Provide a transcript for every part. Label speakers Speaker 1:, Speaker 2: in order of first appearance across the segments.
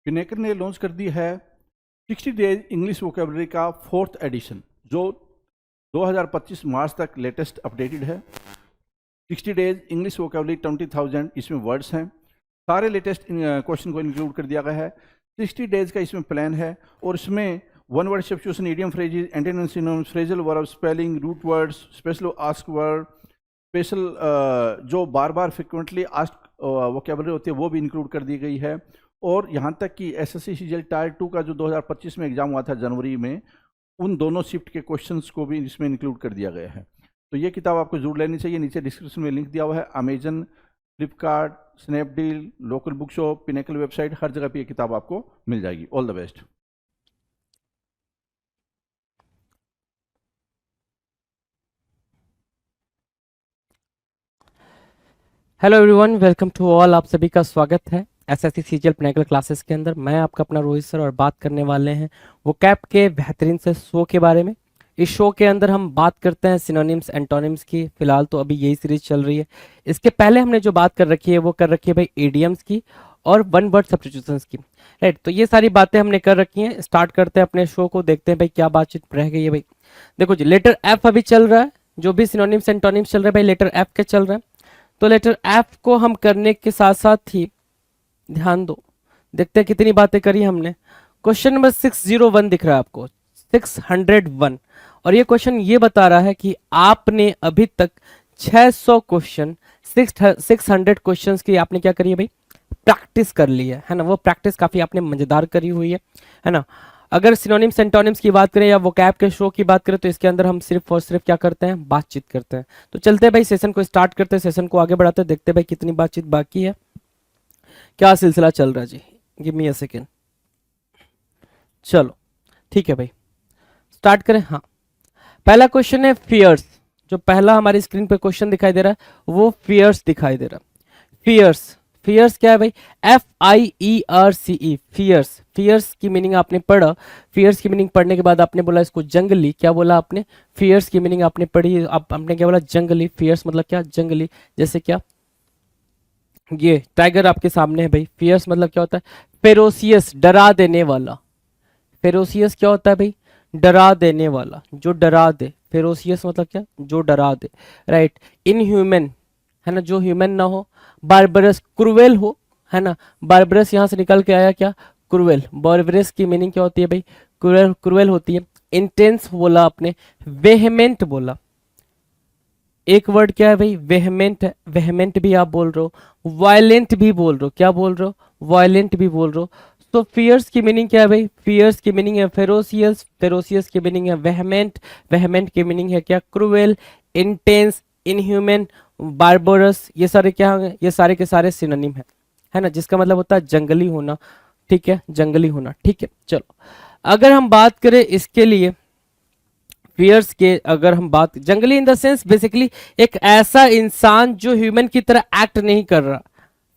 Speaker 1: पिनेकर ने लॉन्च कर दी है 60 डेज इंग्लिश वोकेबलरी का 4th एडिशन, जो 2025 मार्च तक लेटेस्ट अपडेटेड है। 60 डेज इंग्लिश वोकेबलरी 20,000 इसमें वर्ड्स हैं। सारे लेटेस्ट क्वेश्चन को इंक्लूड कर दिया गया है। 60 डेज का इसमें प्लान है और इसमें one word substitution, idiom phrases, antonyms, synonyms, phrasal verb, spelling, root words, special ask word, special जो बार बार फ्रिक्वेंटली आस्क वोकेबलरी होती है वो भी इंक्लूड कर दी गई है। और यहाँ तक कि एसएससी सीजीएल टायर 2 का जो 2025 में एग्जाम हुआ था जनवरी में, उन दोनों शिफ्ट के क्वेश्चंस को भी इसमें इंक्लूड कर दिया गया है। तो ये किताब आपको जरूर लेनी चाहिए। नीचे डिस्क्रिप्शन में लिंक दिया हुआ है। Amazon, Flipkart, Snapdeal, local book shop, Pinnacle website, हर जगह पे ये किताब आपको मिल जाएगी। All the best.
Speaker 2: Hello everyone, welcome to all. आप सभी का स्वागत है एसएससी सीजीएल पिनेकल क्लासेस के अंदर। मैं आपका अपना रोहित सर और बात करने वाले हैं वो कैप के बेहतरीन से शो के बारे में। इस शो के अंदर हम बात करते हैं सिनोनिम्स, एंटोनिम्स की। फिलहाल तो अभी यही सीरीज चल रही है। इसके पहले हमने जो बात कर रखी है वो कर रखी है भाई इडियम्स की और वन वर्ड सब्स्टिट्यूशंस की, राइट। तो ये सारी बातें हमने कर रखी हैं। स्टार्ट करते हैं अपने शो को, देखते हैं भाई क्या बातचीत रह गई है। भाई देखो जी, लेटर एफ अभी चल रहा है। जो भी सिनोनिम्स एंटोनिम्स चल रहे हैं भाई लेटर एफ के चल रहे हैं। तो लेटर एफ को हम करने के साथ साथ ही ध्यान दो, देखते हैं कितनी बातें करी हमने। क्वेश्चन नंबर 601 दिख रहा है आपको, 601। और ये क्वेश्चन ये बता रहा है कि आपने अभी तक 600 क्वेश्चन, 600 क्वेश्चंस की आपने क्या करी है भाई, प्रैक्टिस कर ली है ना। वो प्रैक्टिस काफी आपने मजेदार करी हुई है ना। अगर सिनोनिम्स एंटोनिम्स की बात करें या वोकैब के शो की बात करें तो इसके अंदर हम सिर्फ और सिर्फ क्या करते हैं, बातचीत करते हैं। तो चलते हैं भाई, सेशन को स्टार्ट करते हैं, सेशन को आगे बढ़ाते हैं, देखते हैं भाई कितनी बातचीत बाकी है, क्या सिलसिला चल रहा है जी। Give me a second. चलो ठीक है भाई, स्टार्ट करें। हाँ, पहला क्वेश्चन है फियर्स। जो पहला हमारी स्क्रीन पे क्वेश्चन दिखाई दे रहा है वो फियर्स दिखाई दे रहा है। फियर्स, फियर्स क्या है भाई, FIERCE, फियर्स। फियर्स की मीनिंग आपने पढ़ा। फियर्स की मीनिंग पढ़ने के बाद आपने बोला इसको जंगली। क्या बोला आपने, फियर्स की मीनिंग आपने पढ़ी, आपने क्या बोला, जंगली। फियर्स मतलब क्या, जंगली। जैसे क्या, ये टाइगर आपके सामने है भाई। फियर्स मतलब क्या होता है, फेरोसियस, डरा देने वाला। फेरोसियस क्या होता है भाई, डरा देने वाला, जो डरा दे। फेरोसियस मतलब क्या, जो डरा दे, राइट। इनह्यूमन है ना, जो ह्यूमन ना हो। बार्बरस, क्रूएल हो, है ना। बार्बरस यहां से निकल के आया क्या, क्रूएल। बार्बरस की मीनिंग क्या होती है भाई, क्रूएल, क्रूएल होती है। इंटेंस बोला आपने, वेहमेंट बोला। एक वर्ड क्या है भाई, वेहमेंट है। वेहमेंट भी आप बोल रहे हो, वायलेंट भी बोल रहे हो। क्या बोल रहे हो, वायलेंट भी बोल रहे हो। तो फियर्स की मीनिंग क्या है भाई, फियर्स की मीनिंग है फेरोसियस। फेरोसियस की मीनिंग है वेहमेंट। वेहमेंट की मीनिंग है क्या, क्रूएल, इंटेंस, इनह्यूमन, बार्बरस। ये सारे क्या होंगे, ये सारे के सारे सिनोनिम है ना, जिसका मतलब होता है जंगली होना। ठीक है, जंगली होना। ठीक है, चलो अगर हम बात करें इसके लिए फियर्स के, अगर हम बात, जंगली इन द सेंस बेसिकली एक ऐसा इंसान जो ह्यूमन की तरह एक्ट नहीं कर रहा।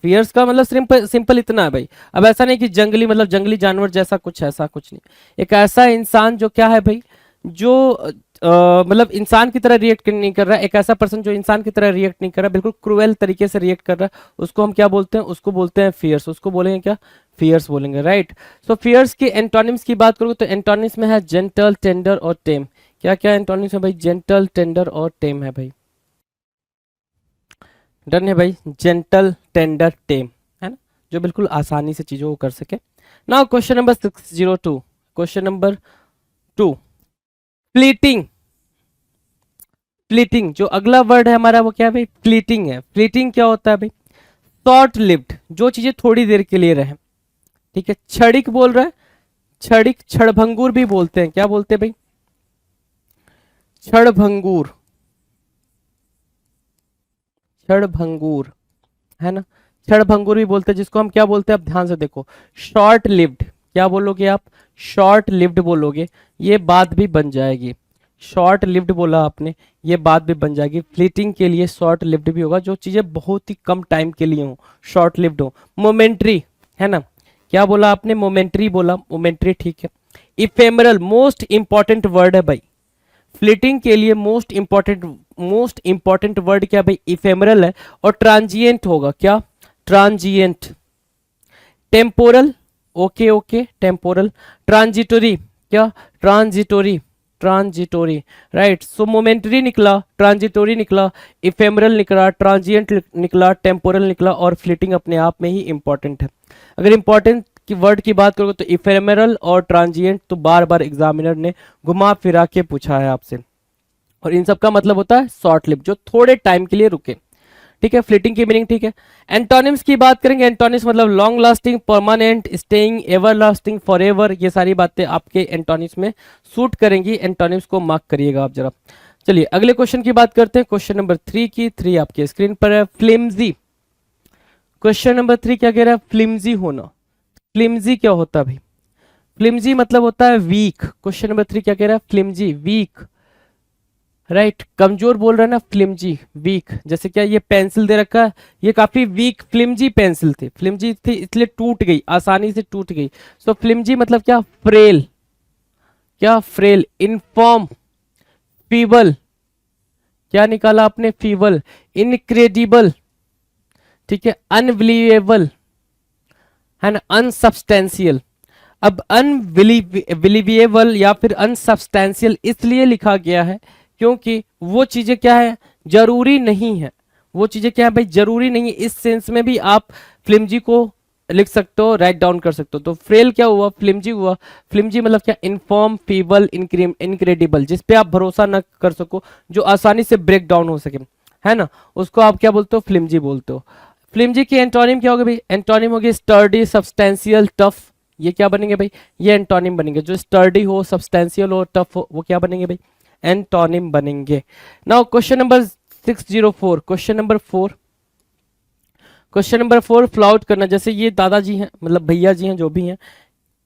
Speaker 2: फियर्स का मतलब सिंपल सिंपल इतना है भाई। अब ऐसा नहीं कि जंगली मतलब जंगली जानवर जैसा कुछ, ऐसा कुछ नहीं। एक ऐसा इंसान जो क्या है भाई, जो मतलब इंसान की तरह रिएक्ट नहीं कर रहा है। एक ऐसा पर्सन जो इंसान की तरह रिएक्ट नहीं कर रहा, बिल्कुल क्रूएल तरीके से रिएक्ट कर रहा है, उसको हम क्या बोलते हैं, उसको बोलते हैं फियर्स। उसको बोलेंगे क्या, फियर्स बोलेंगे, राइट। सो फियर्स की एंटोनिम्स की बात करोगे तो एंटोनिम्स में है जेंटल, टेंडर और टेम। क्या क्या एंटोनिम्स है भाई, जेंटल, टेंडर और टेम है भाई। डन है भाई, जेंटल, टेंडर, टेम, है ना, जो बिल्कुल आसानी से चीजों को कर सके। Now question number 602, question number 2, fleeting. Fleeting, जो अगला वर्ड है हमारा वो क्या है भाई, फ्लीटिंग है। फ्लीटिंग क्या होता है भाई, शॉर्ट लिव्ड, जो चीजें थोड़ी देर के लिए रहे। ठीक है, क्षणिक बोल रहा है, क्षणिक, क्षणभंगुर भी बोलते हैं। क्या बोलते हैं भाई, क्षणभंगुर, क्षणभंगुर, है ना। क्षणभंगुर भी बोलते हैं, जिसको हम क्या बोलते हैं, अब ध्यान से देखो, शॉर्ट लिव्ड। क्या बोलोगे आप, शॉर्ट लिव्ड बोलोगे, ये बात भी बन जाएगी। शॉर्ट लिव्ड बोला आपने, ये बात भी बन जाएगी। फ्लीटिंग के लिए शॉर्ट लिव्ड भी होगा, जो चीजें बहुत ही कम टाइम के लिए हो, शॉर्ट लिव्ड हो। मोमेंट्री, है ना। क्या बोला आपने, मोमेंट्री बोला, मोमेंट्री, ठीक है। इफेमरल, मोस्ट इंपॉर्टेंट वर्ड है भाई। फ्लीटिंग के लिए मोस्ट इंपॉर्टेंट वर्ड क्या भाई, इफेमरल है। और ट्रांजिएंट होगा, क्या, transient. Temporal, okay okay temporal, transitory क्या, ट्रांजिटोरी, ट्रांजिटोरी राइट। सो मोमेंटरी निकला, ट्रांजिटोरी निकला, इफेमरल निकला, ट्रांजिएंट निकला, टेम्पोरल निकला और फ्लीटिंग अपने आप में ही इंपॉर्टेंट है। अगर इंपॉर्टेंट की वर्ड की बात करोगे तो इफेमरल और ट्रांजिएंट तो बार बार एग्जामिनर ने घुमा फिरा के पूछा है आपसे, और इन सब का मतलब होता है शॉर्ट लिव, जो थोड़े टाइम के लिए रुके, ठीक है। फ्लीटिंग की मीनिंग, ठीक है। एंटोनिम्स की बात करेंगे, एंटोनिम्स मतलब long lasting, permanent, staying, ever lasting, forever, ये सारी बातें आपके एंटोनिम्स में सूट करेंगी। एंटोनिम्स को मार्क करिएगा आप जरा। चलिए अगले क्वेश्चन की बात करते हैं, क्वेश्चन नंबर 3 की। 3 आपके स्क्रीन पर है, फ्लिम्जी। क्वेश्चन नंबर 3 क्या कह रहा है, फ्लिम्जी होना। फ्लिम्जी क्या होता है भाई, फ्लिम्जी मतलब होता है वीक। क्वेश्चन नंबर 3 क्या कह रहा है, फ्लिम्जी, वीक, राइट कमजोर बोल रहा है ना, फ्लिम्जी, वीक। जैसे क्या ये पेंसिल दे रखा है, ये काफी वीक फ्लिम्जी पेंसिल थी, फ्लिम्जी थी इसलिए टूट गई, आसानी से टूट गई। सो फ्लिम्जी मतलब क्या, फ्रेल, क्या फ्रेल, इनफॉर्म, फीबल, क्या निकाला आपने, फीबल, इनक्रेडिबल, ठीक है, अनबिलीवेबल है ना, अनसब्सटेंशियल। अब अनबिलीवेबल या फिर अनसब्सटेंशियल इसलिए लिखा गया है क्योंकि वो चीजें क्या है, जरूरी नहीं है। वो चीजें क्या है भाई, जरूरी नहीं है। इस सेंस में भी आप फ्लिम्जी को लिख सकते हो, राइट डाउन कर सकते हो। तो फ्रेल क्या हुआ, फ्लिम्जी हुआ। फ्लिम्जी मतलब क्या, इनफॉर्म, फीबल, इनक्रेडिबल, जिस पे आप भरोसा ना कर सको, जो आसानी से ब्रेक डाउन हो सके, है ना, उसको आप क्या बोलते हो, फ्लिम्जी बोलते हो। फ्लिम्जी की एंटोनिम क्या होगी भाई, एंटोनिम होगी स्टर्डी, सब्सटेंशियल, टफ। ये क्या बनेंगे भाई, ये एंटोनिम बनेंगे। जो स्टर्डी हो, सब्सटेंशियल हो, टफ हो, वो क्या बनेंगे भाई, एंटोनिम बनेंगे। Now question number 604, question number 4, question number 4, flout करना। जैसे ये दादाजी हैं, मतलब भैया जी हैं, जो भी हैं,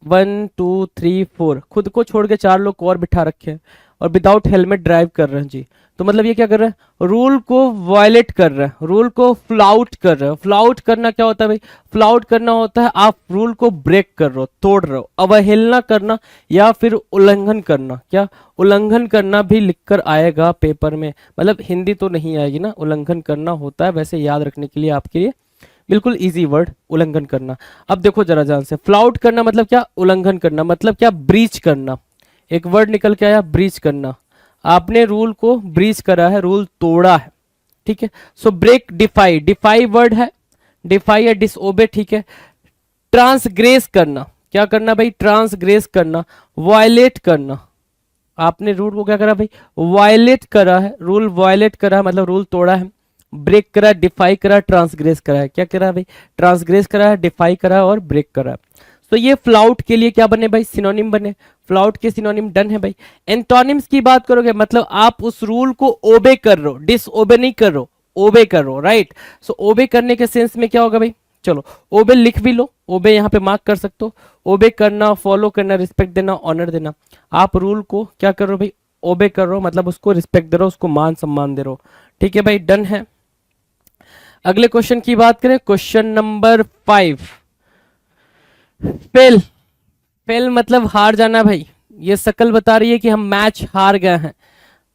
Speaker 2: 1 2 3 4, खुद को छोड़ के 4 लोग और बिठा रखे हैं और विदाउट हेलमेट ड्राइव कर रहे हैं जी। तो मतलब ये क्या कर रहे हैं, रूल को वायलेट कर रहे हैं, रूल को फ्लाउट कर रहे हो। फ्लाउट करना क्या होता है भाई, फ्लाउट करना होता है आप रूल को ब्रेक कर रहे हो, तोड़ रहे हो। अवहेलना करना या फिर उल्लंघन करना, क्या, उल्लंघन करना भी लिखकर आएगा पेपर में, मतलब हिंदी तो नहीं आएगी ना, उल्लंघन करना होता है। वैसे याद रखने के लिए आपके लिए बिल्कुल इजी वर्ड, उल्लंघन करना। अब देखो जरा ध्यान से, फ्लाउट करना मतलब क्या, उल्लंघन करना, मतलब क्या, ब्रीच करना। एक वर्ड निकल के आया, ब्रीच करना। आपने रूल को ब्रीच करा है, रूल तोड़ा है, ठीक है। So break, DeFi, DeFi word है, डिफाई या डिसओबे, ठीक है। ट्रांसग्रेस करना, क्या करना भाई, ट्रांसग्रेस करना, वायलेट करना। आपने रूल को क्या करा भाई, वायलेट करा है, रूल वायलेट करा है मतलब रूल तोड़ा है। ब्रेक करा, डिफाई करा, ट्रांसग्रेस करा है। क्या करा भाई, ट्रांसग्रेस करा है, डिफाई करा है और ब्रेक करा है। तो ये फ्लाउट के लिए क्या बने भाई, सिनोनिम बने। फ्लाउट के सिनोनिम डन है भाई। एंटोनिम्स की बात करोगे मतलब आप उस रूल को ओबे कर रहे हो, डिसओबे नहीं कर रहे हो, ओबे कर रहे हो, राइट। सो ओबे करने के सेंस में क्या होगा भाई, चलो ओबे लिख भी लो, ओबे यहाँ पे मार्क कर सकते हो। ओबे करना, फॉलो करना, रिस्पेक्ट देना, ऑनर देना। आप रूल को क्या कर रहे हो भाई, ओबे कर रहे हो, मतलब उसको रिस्पेक्ट दे रहे हो, उसको मान सम्मान दे रहे हो, ठीक है भाई, डन है। अगले क्वेश्चन की बात करें, क्वेश्चन नंबर 5, फेल। फेल मतलब हार जाना भाई। ये शक्ल बता रही है कि हम मैच हार गए हैं,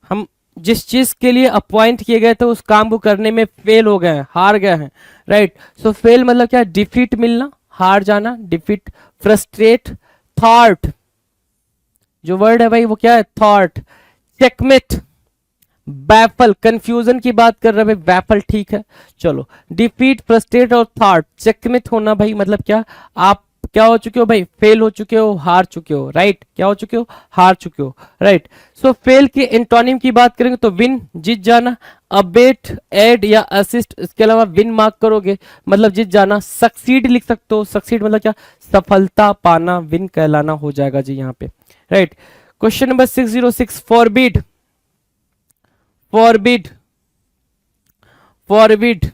Speaker 2: हम जिस चीज के लिए अपॉइंट किए गए थे उस काम को करने में फेल हो गए हैं, हार गए हैं, राइट। सो फेल मतलब क्या, डिफीट मिलना, हार जाना, डिफीट। फ्रस्ट्रेट, थॉट, जो वर्ड है भाई वो क्या है, थॉट। चेकमेट, बैफल, कंफ्यूजन की बात कर रहे हैं भाई, बैफल, ठीक है। चलो डिफीट, फ्रस्ट्रेट और थॉट। चेकमेट होना भाई मतलब क्या, आप क्या हो चुके हो भाई, फेल हो चुके हो, हार चुके हो, राइट। क्या हो चुके हो, हार चुके हो, राइट। सो फेल के एंटोनिम की बात करेंगे तो विन, जीत जाना। अबेट, एड या असिस्ट, इसके अलावा विन मार्क करोगे मतलब जीत जाना। सक्सीड लिख सकते हो, सक्सीड मतलब क्या, सफलता पाना, विन कहलाना हो जाएगा जी यहाँ पे, right. Question number 606, forbid. Forbid, forbid,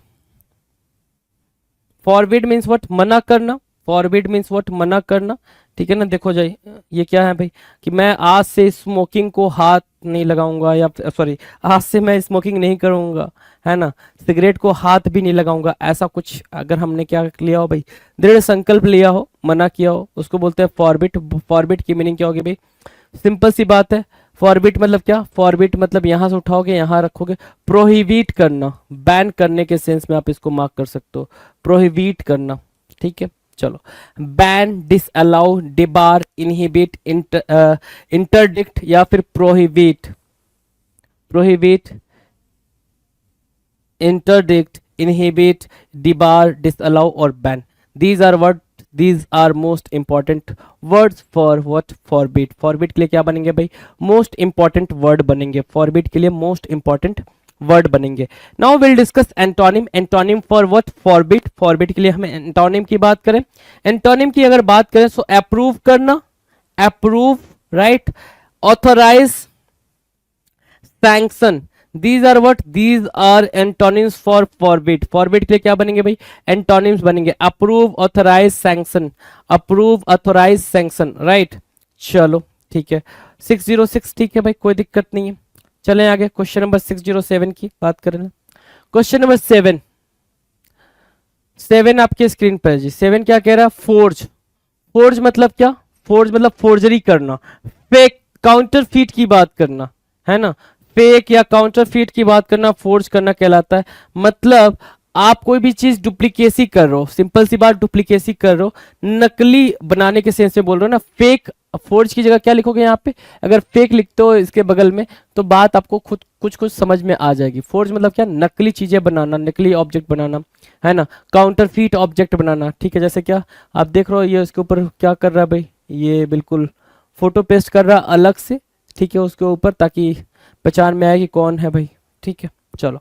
Speaker 2: forbid means what, मना करना। फॉरबिड मीन्स व्हाट, मना करना, ठीक है ना। देखो जाइए ये क्या है भाई, कि मैं आज से स्मोकिंग को हाथ नहीं लगाऊंगा, या सॉरी, आज से मैं स्मोकिंग नहीं करूंगा, है ना, सिगरेट को हाथ भी नहीं लगाऊंगा, ऐसा कुछ अगर हमने क्या लिया हो भाई, दृढ़ संकल्प लिया हो, मना किया हो, उसको बोलते हैं फॉरबिड। फॉरबिड की मीनिंग क्या होगी भाई, सिंपल सी बात है। फॉरबिट मतलब क्या, फॉरबिट मतलब यहां से उठाओगे यहां रखोगे, प्रोहिबिट करना, बैन करने के सेंस में आप इसको मार्क कर सकते हो, प्रोहिबिट करना, ठीक है। चलो, ban, disallow, debar, inhibit, interdict या फिर prohibit, prohibit, interdict, inhibit, debar, disallow और ban. These are most important words for what? Forbid. Forbid के लिए क्या बनेंगे भाई? Most important word बनेंगे. Forbid के लिए most important word बनेंगे. Now we'll discuss antonym. Antonym for what? Forbid. Forbid के लिए हमें antonym की बात करें. Antonym की अगर बात करें तो approve करना, approve, right? Authorize, sanction. These are what? These are antonyms for forbid. Forbid के लिए क्या बनेंगे भाई? Antonyms बनेंगे. Approve, authorize, sanction. Approve, authorize, sanction. Right? चलो ठीक है. 606 ठीक है भाई, कोई दिक्कत नहीं है. चलें आगे. क्वेश्चन नंबर 607 की बात करें. Question number 7. 7 आपके स्क्रीन पर जी. 7 क्या कह रहा है? फोर्ज. फोर्ज मतलब क्या? फोर्ज मतलब फोर्जरी करना, फेक, काउंटरफीट की बात करना, है ना. फेक या काउंटरफीट की बात करना फोर्ज करना कहलाता है. मतलब आप कोई भी चीज डुप्लीकेसी कर रहे हो, सिंपल सी बात, डुप्लीकेसी कर रहे हो, नकली बनाने के सेंस में बोल रहे हो ना. फेक, फोर्ज की जगह क्या लिखोगे यहाँ पे? अगर फेक लिखते हो इसके बगल में तो बात आपको खुद कुछ कुछ समझ में आ जाएगी. फोर्ज मतलब क्या? नकली चीजें बनाना, नकली ऑब्जेक्ट बनाना, है ना. काउंटरफीट ऑब्जेक्ट बनाना, ठीक है. जैसे क्या आप देख रहे हो, ये उसके ऊपर क्या कर रहा है भाई? ये बिल्कुल फोटो पेस्ट कर रहा है अलग से, ठीक है, उसके ऊपर, ताकि पहचान में आए कि कौन है भाई. ठीक है. चलो,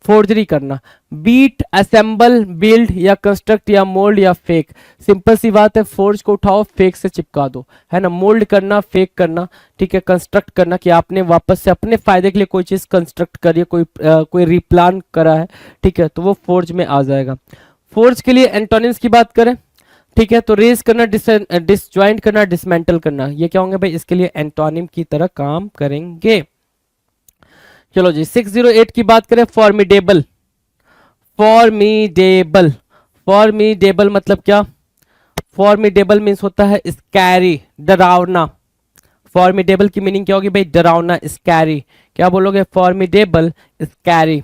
Speaker 2: फोर्जरी करना. बीट, असेंबल, बिल्ड या कंस्ट्रक्ट या मोल्ड या फेक. सिंपल सी बात है, फोर्ज को उठाओ, फेक से चिपका दो, है ना. मोल्ड करना, फेक करना, ठीक है. कंस्ट्रक्ट करना कि आपने वापस से अपने फायदे के लिए कोई चीज कंस्ट्रक्ट करी है, कोई रिप्लान करा है, ठीक है, तो वो फोर्ज में आ जाएगा. फोर्ज के लिए एंटोनिम्स की बात करें, ठीक है, तो रेज करना, डिसजॉइंट करना, डिसमेंटल करना, ये क्या होंगे भाई? इसके लिए एंटोनिम की तरह काम करेंगे. चलो जी, 608 की बात करें. फॉर्मिडेबल. फॉर्मिडेबल. फॉर्मिडेबल मतलब क्या? फॉर्मिडेबल मीन्स होता है स्कैरी, डरावना. फॉर्मिडेबल की मीनिंग क्या होगी भाई? डरावना, स्कैरी. क्या बोलोगे? Formidable, scary.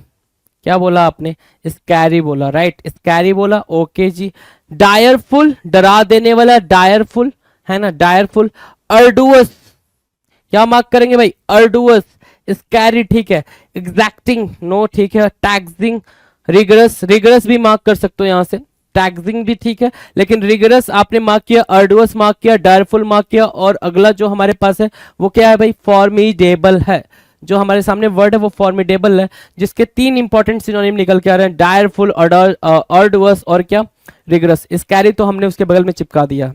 Speaker 2: क्या बोला आपने? स्कैरी बोला, राइट. स्कैरी बोला, ओके जी. डायरफुल, डरा देने वाला, डायरफुल, है ना, डायरफुल. अर्डुअस, क्या मार्क करेंगे भाई? अर्डुअस, स्कैरी, ठीक है. एग्जैक्टिंग, नो, ठीक है. टैक्सिंग, रिगरस, रिगरस भी मार्क कर सकते हो यहां से. टैक्सिंग भी ठीक है, लेकिन रिगरस आपने मार्क किया, अर्डुअस मार्क किया, डायरफुल मार्क किया, और अगला जो हमारे पास है वो क्या है भाई? फॉर्मिडेबल है. जो हमारे सामने वर्ड है वो फॉर्मिडेबल है, जिसके 3 इंपॉर्टेंट सिनोनिम निकल के आ रहे हैं: डायरफुल, अर्डुअस और क्या? रिगरस. स्कैरी तो हमने उसके बगल में चिपका दिया.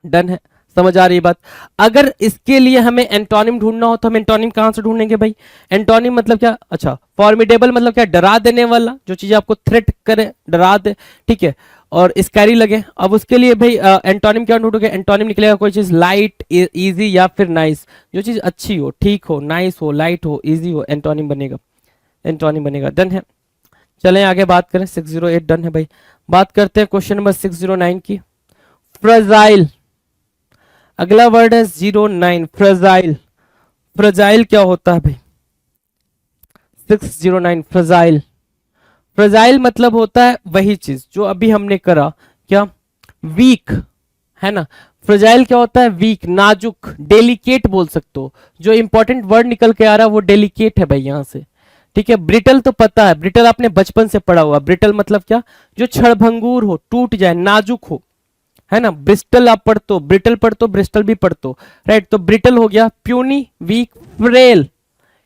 Speaker 2: डन है. समझ आ रही बात? अगर इसके लिए हमें एंटोनिम ढूंढना हो तो हम एंटोनिम कहां से ढूंढेंगे भाई? एंटोनिम मतलब क्या? अच्छा, फॉर्मिडेबल मतलब क्या? डरा देने वाला, जो चीज आपको थ्रेट करे, डरा दे, ठीक है, और स्कैरी लगे. अब उसके लिए भाई एंटोनिम क्या ढूंढोगे? एंटोनिम निकलेगा कोई चीज लाइट, इजी या फिर नाइस. जो चीज अच्छी हो, ठीक हो, नाइस हो, लाइट हो, इजी हो, एंटोनिम बनेगा. एंटोनिम बनेगा. डन है. चलें आगे बात करें. 608 डन है भाई. बात करते हैं क्वेश्चन नंबर 609 की. फ्रजाइल. अगला वर्ड है 09, फ्रजाइल. फ्रजाइल क्या होता है भाई? 609, फ्रजाइल. फ्रजाइल मतलब होता है वही चीज जो अभी हमने करा, क्या? वीक, है ना. फ्रजाइल क्या होता है? वीक, नाजुक, डेलिकेट बोल सकते हो. जो इंपॉर्टेंट वर्ड निकल के आ रहा है वो डेलिकेट है भाई यहां से, ठीक है. ब्रिटल तो पता है, ब्रिटल आपने बचपन से पढ़ा हुआ. ब्रिटल मतलब क्या? जो क्षणभंगुर हो, टूट जाए, नाजुक हो, है ना. ब्रिस्टल आप पढ़ते हो, ब्रिटल पढ़ते हो, ब्रिस्टल भी पढ़ते हो, राइट. तो ब्रिटल हो गया. Puny, week. फ्रेल,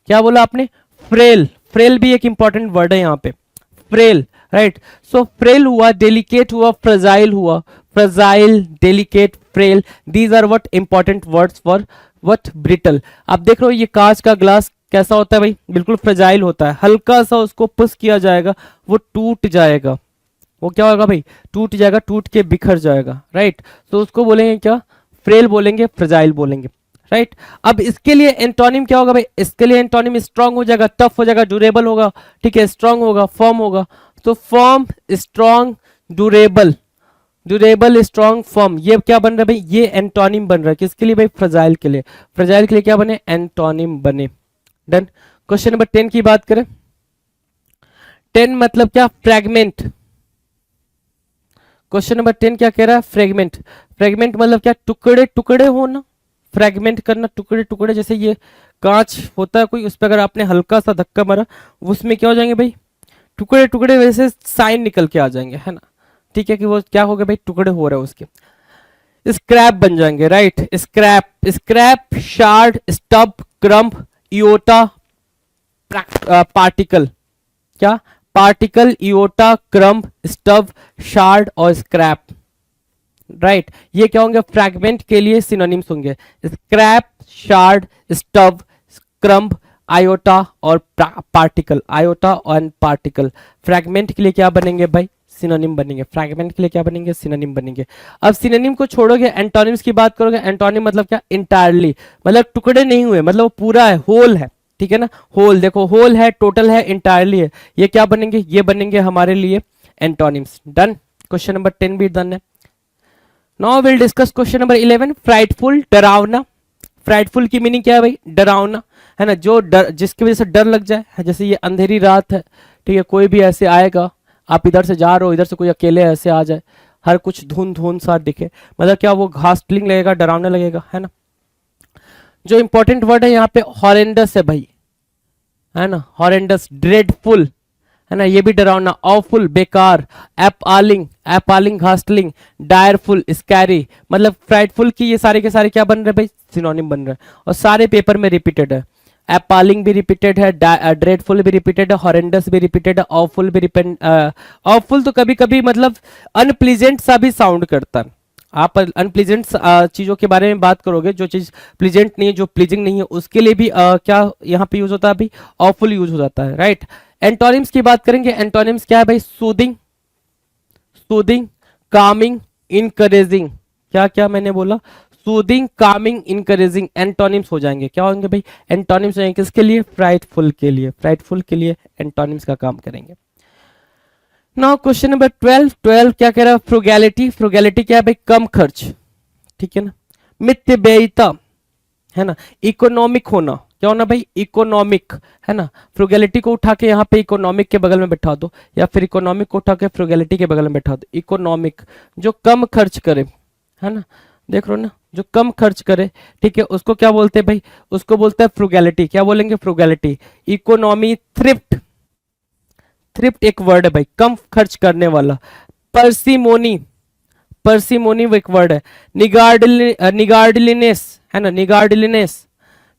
Speaker 2: क्या बोला आपने? फ्रेल. फ्रेल भी एक इंपॉर्टेंट वर्ड है यहाँ पे. Frail, right. सो फ्रेल हुआ, डेलिकेट हुआ, फ्रजाइल हुआ. Fragile, delicate, frail, these are what important words for what? Brittle. आप देख रहे हो ये कांच का ग्लास कैसा होता है भाई? बिल्कुल फ्रजाइल होता है. हल्का सा उसको पुश किया जाएगा, वो टूट जाएगा. वो क्या होगा भाई? टूट जाएगा, टूट के बिखर जाएगा, राइट. तो उसको बोलेंगे क्या? फ्रेल बोलेंगे, फ्रजाइल बोलेंगे, राइट. अब इसके लिए एंटोनिम क्या होगा भाई? इसके लिए एंटोनिम स्ट्रांग हो जाएगा, टफ हो जाएगा, ड्यूरेबल होगा, ठीक है, स्ट्रांग होगा, फर्म होगा. तो firm, strong, durable. Durable, strong, firm, ये क्या बन रहा है भाई? ये एंटोनिम बन रहा है. किसके लिए भाई? फ्रजाइल के लिए. फ्रजाइल के लिए क्या बने? एंटोनिम बने. डन. क्वेश्चन नंबर 10 की बात करें. 10 मतलब क्या? फ्रैगमेंट. क्वेश्चन नंबर 10 क्या कह रहा है? फ्रेगमेंट। फ्रेगमेंट मतलब क्या? टुकड़े टुकड़े होना, फ्रेगमेंट करना, टुकड़े टुकड़े। जैसे ये कांच होता है कोई, उस पर अगर आपने हल्का सा धक्का मारा, उसमें क्या हो जाएंगे भाई? टुकड़े टुकड़े, वैसे साइन निकल के आ जाएंगे, है ना? ठीक है, कि वो क्या हो गया भाई? टुकड़े हो रहे हैं उसके, स्क्रैप बन जाएंगे, right? Scrap, scrap, shard, stub, crumb, iota, particle. क्या? Particle, iota, crumb, stub, shard और स्क्रैप, राइट? ये क्या होंगे? फ्रैगमेंट के लिए सिनोनिम्स होंगे। Scrap, shard, stub, crumb, iota और पार्टिकल। आयोटा और पार्टिकल फ्रैगमेंट के लिए क्या बनेंगे भाई? सिनोनिम बनेंगे। फ्रैगमेंट के लिए क्या बनेंगे? सिनोनिम बनेंगे। अब सिनोनिम को छोड़ोगे, एंटोनिम्स की बात करोगे। एंटोनिम मतलब क्या? इंटायरली, मतलब टुकड़े नहीं हुए, मतलब वो पूरा है, होल है, ठीक है ना? होल, देखो होल है, टोटल है, इंटायरली है, ये क्या बनेंगे? ये बनेंगे हमारे लिए एंटोनिम्स। डन। क्वेश्चन नंबर 10 भी डन है। Now will discuss question number 11, frightful, डरावना। फ्राइटफुल की मीनिंग क्या है भाई? डरावना, है ना? जो डर, जिसकी वजह से डर लग जाए। जैसे ये अंधेरी रात है, ठीक है, कोई भी ऐसे आएगा, आप इधर से जा रहे हो, इधर से कोई अकेले ऐसे आ जाए, हर कुछ धुंध धुंध सा दिखे, मतलब क्या? वो घास्टलिंग लगेगा, डरावना लगेगा, है ना? जो इंपॉर्टेंट वर्ड है यहाँ पे हॉरेंडस है भाई, है ना? हॉरेंडस, ड्रेडफुल, है ना? ये भी डरावना। ऑफुल, बेकार। एपालिंग, एपालिंग, घास्टलिंग। डायरफुल, स्कैरी। मतलब फ्राइटफुल की ये सारे के सारे क्या बन रहे हैं भाई? सिनोनिम बन रहे हैं, और सारे पेपर में रिपीटेड है। एपालिंग भी रिपीटेड है, ड्रेडफुल भी रिपीटेड है, हॉरेंडस भी रिपीटेड है, ऑफुल भी ऑफुल तो कभी कभी मतलब अनप्लीजेंट सा भी साउंड करता है। आप अनप्लीजेंट चीजों के बारे में बात करोगे, जो चीज प्लीजेंट नहीं है, जो प्लीजिंग नहीं है, उसके लिए भी क्या यहाँ पे यूज होता है भाई? ऑफुल यूज हो जाता है, राइट? एंटोनिम्स की बात करेंगे। एंटोनिम्स क्या है भाई? Soothing, soothing, Kameng, encouraging. क्या क्या मैंने बोला? सूदिंग, कामिंग, इनकरेजिंग एंटोनिम्स हो जाएंगे। क्या होंगे भाई? एंटोनिम्स हो जाएंगे। किसके लिए? फ्राइटफुल के लिए। फ्राइटफुल के लिए एंटोनिम्स का काम करेंगे। Now question number 12। 12 क्या कह रहा है? फ्रुगैलिटी। फ्रुगैलिटी क्या है भाई? कम खर्च, ठीक है ना? मितव्ययिता, है ना? इकोनॉमिक होना। क्या होना भाई? इकोनॉमिक, है ना? फ्रुगैलिटी को उठा के यहाँ पे इकोनॉमिक के बगल में बैठा दो, या फिर इकोनॉमिक को उठा के फ्रुगैलिटी के बगल में बैठा दो। इकोनॉमिक, जो कम खर्च करे, है ना? देख रहे हो ना? जो कम खर्च करे, ठीक है, उसको क्या बोलते हैं भाई? उसको बोलते हैं फ्रुगैलिटी। क्या बोलेंगे? फ्रुगैलिटी। Economy, thrift. थ्रिफ्ट एक वर्ड है भाई, कम खर्च करने वाला। पर्सिमोनी, पर्सिमोनी वो एक वर्ड है। निगार्डलीनेस, है ना? निगार्डलीनेस,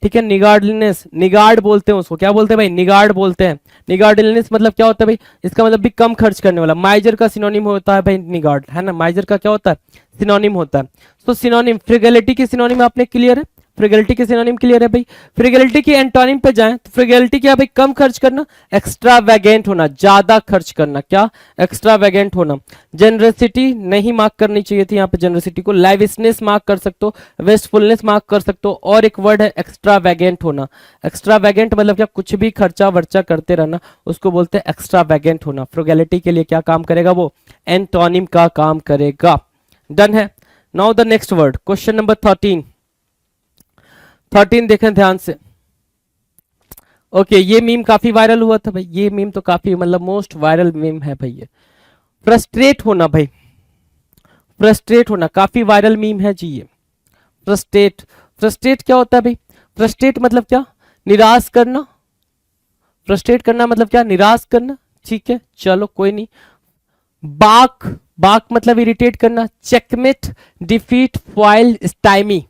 Speaker 2: ठीक है, निगार्डलीनेस। निगार्ड बोलते हैं उसको। क्या बोलते हैं भाई? निगार्ड बोलते हैं। निगार्डलीनेस मतलब क्या होता है भाई? इसका मतलब भी कम खर्च करने वाला। माइजर का सिनोनिम होता है भाई निगार्ड, है ना? माइजर का क्या होता है? सिनोनिम होता है। तो सिनोनिम, फ्रिगैलिटी की सिनोनिम आपने क्लियर है? फ्रिगैलिटी की सिनोनिम क्लियर है भाई? फ्रिगैलिटी की एंटोनिम पे जाएं तो फ्रिगैलिटी क्या भाई? कम खर्च करना, एक्स्ट्रावेगेंट होना, ज्यादा खर्च करना। क्या? एक्स्ट्रावेगेंट होना। जनरसिटी नहीं मार्क करनी चाहिए थी यहाँ पे जनरसिटी को। लाइविसनेस मार्क कर सकते हो, वेस्टफुलनेस मार्क कर सकते हो, और एक वर्ड है एक्स्ट्रावेगेंट होना। एक्स्ट्रावेगेंट मतलब क्या? कुछ भी खर्चा वर्चा करते रहना, उसको बोलते हैं एक्स्ट्रावेगेंट होना। फ्रुगैलिटी के लिए क्या काम करेगा वो? एंटोनिम का काम करेगा। डन है। Now the next word, question number 13। 13 देखें ध्यान से। ओके, ये मीम काफी वायरल हुआ था भाई। ये मीम तो काफी मतलब मोस्ट वायरल मीम है भाई ये। फ्रस्ट्रेट होना भाई, फ्रस्ट्रेट होना काफी वायरल मीम है जी ये। फ्रस्ट्रेट, फ्रस्ट्रेट क्या होता है भाई? फ्रस्ट्रेट मतलब क्या? निराश करना। फ्रस्ट्रेट करना मतलब क्या? निराश करना। ठीक है, चलो कोई नहीं। बाक, बाक मतलब इरिटेट करना। Checkmate, defeat, foil, stymie.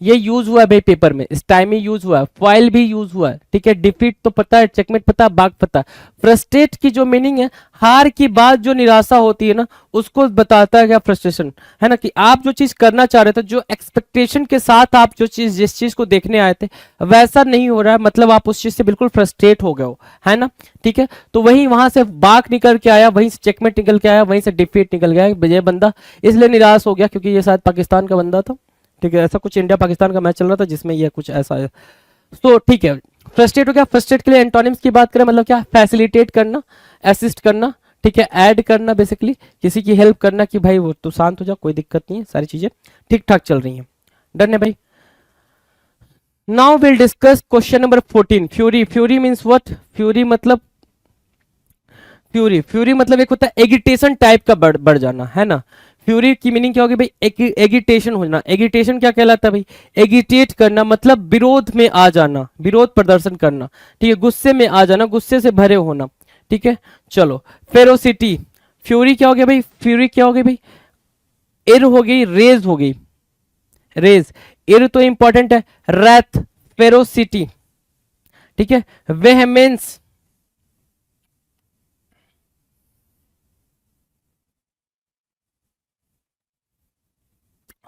Speaker 2: ये यूज हुआ है भाई पेपर में। स्टाइमी यूज हुआ है, फॉइल भी यूज हुआ है, ठीक है। डिफीट तो पता है, चेकमेट पता है, बाग पता है। फ्रस्ट्रेट की जो मीनिंग है, हार की बाद जो निराशा होती है ना, उसको बताता है क्या? फ्रस्ट्रेशन, है ना? कि आप जो चीज करना चाह रहे थे, जो एक्सपेक्टेशन के साथ आप जो चीज, जिस चीज को देखने आए थे, वैसा नहीं हो रहा है, मतलब आप उस चीज से बिल्कुल फ्रस्ट्रेट हो गए हो, है ना? ठीक है, तो वही वहां से बाग निकल के आया, वहीं से चेकमेट निकल के आया, वहीं से डिफीट निकल गया। ये बंदा इसलिए निराश हो गया क्योंकि ये शायद पाकिस्तान का बंदा था, ठीक है। ऐसा कुछ इंडिया पाकिस्तान का मैच चल रहा था जिसमें ये कुछ ऐसा है। तो ठीक है, फ्रस्ट्रेट हो गया। फ्रस्ट्रेट के लिए एंटोनिम्स की बात करें, मतलब क्या? फैसिलिटेट करना, असिस्ट करना, ठीक है, ऐड करना, बेसिकली किसी की हेल्प करना कि भाई वो तू शांत हो जा, कोई दिक्कत नहीं है, सारी चीजें ठीक ठाक चल रही हैं। डन है भाई। Now will discuss question number 14, fury. Fury means what? Fury मतलब, फ्यूरी, फ्यूरी मतलब एक होता है एगिटेशन टाइप का बढ़ जाना, है ना। फ्यूरी की मीनिंग क्या होगी भाई, एगिटेशन होना। एगिटेशन क्या कहलाता है भाई, एगिटेट करना मतलब विरोध में आ जाना, विरोध प्रदर्शन करना, ठीक है, गुस्से में आ जाना, गुस्से से भरे होना, ठीक है। चलो, फेरोसिटी, फ्यूरी क्या हो गया भाई, फ्यूरी क्या हो गई भाई, इर हो गई, रेज हो गई, रेज, इर तो इंपॉर्टेंट है, रैथ, फेरोसिटी, ठीक है, वेहमेंस,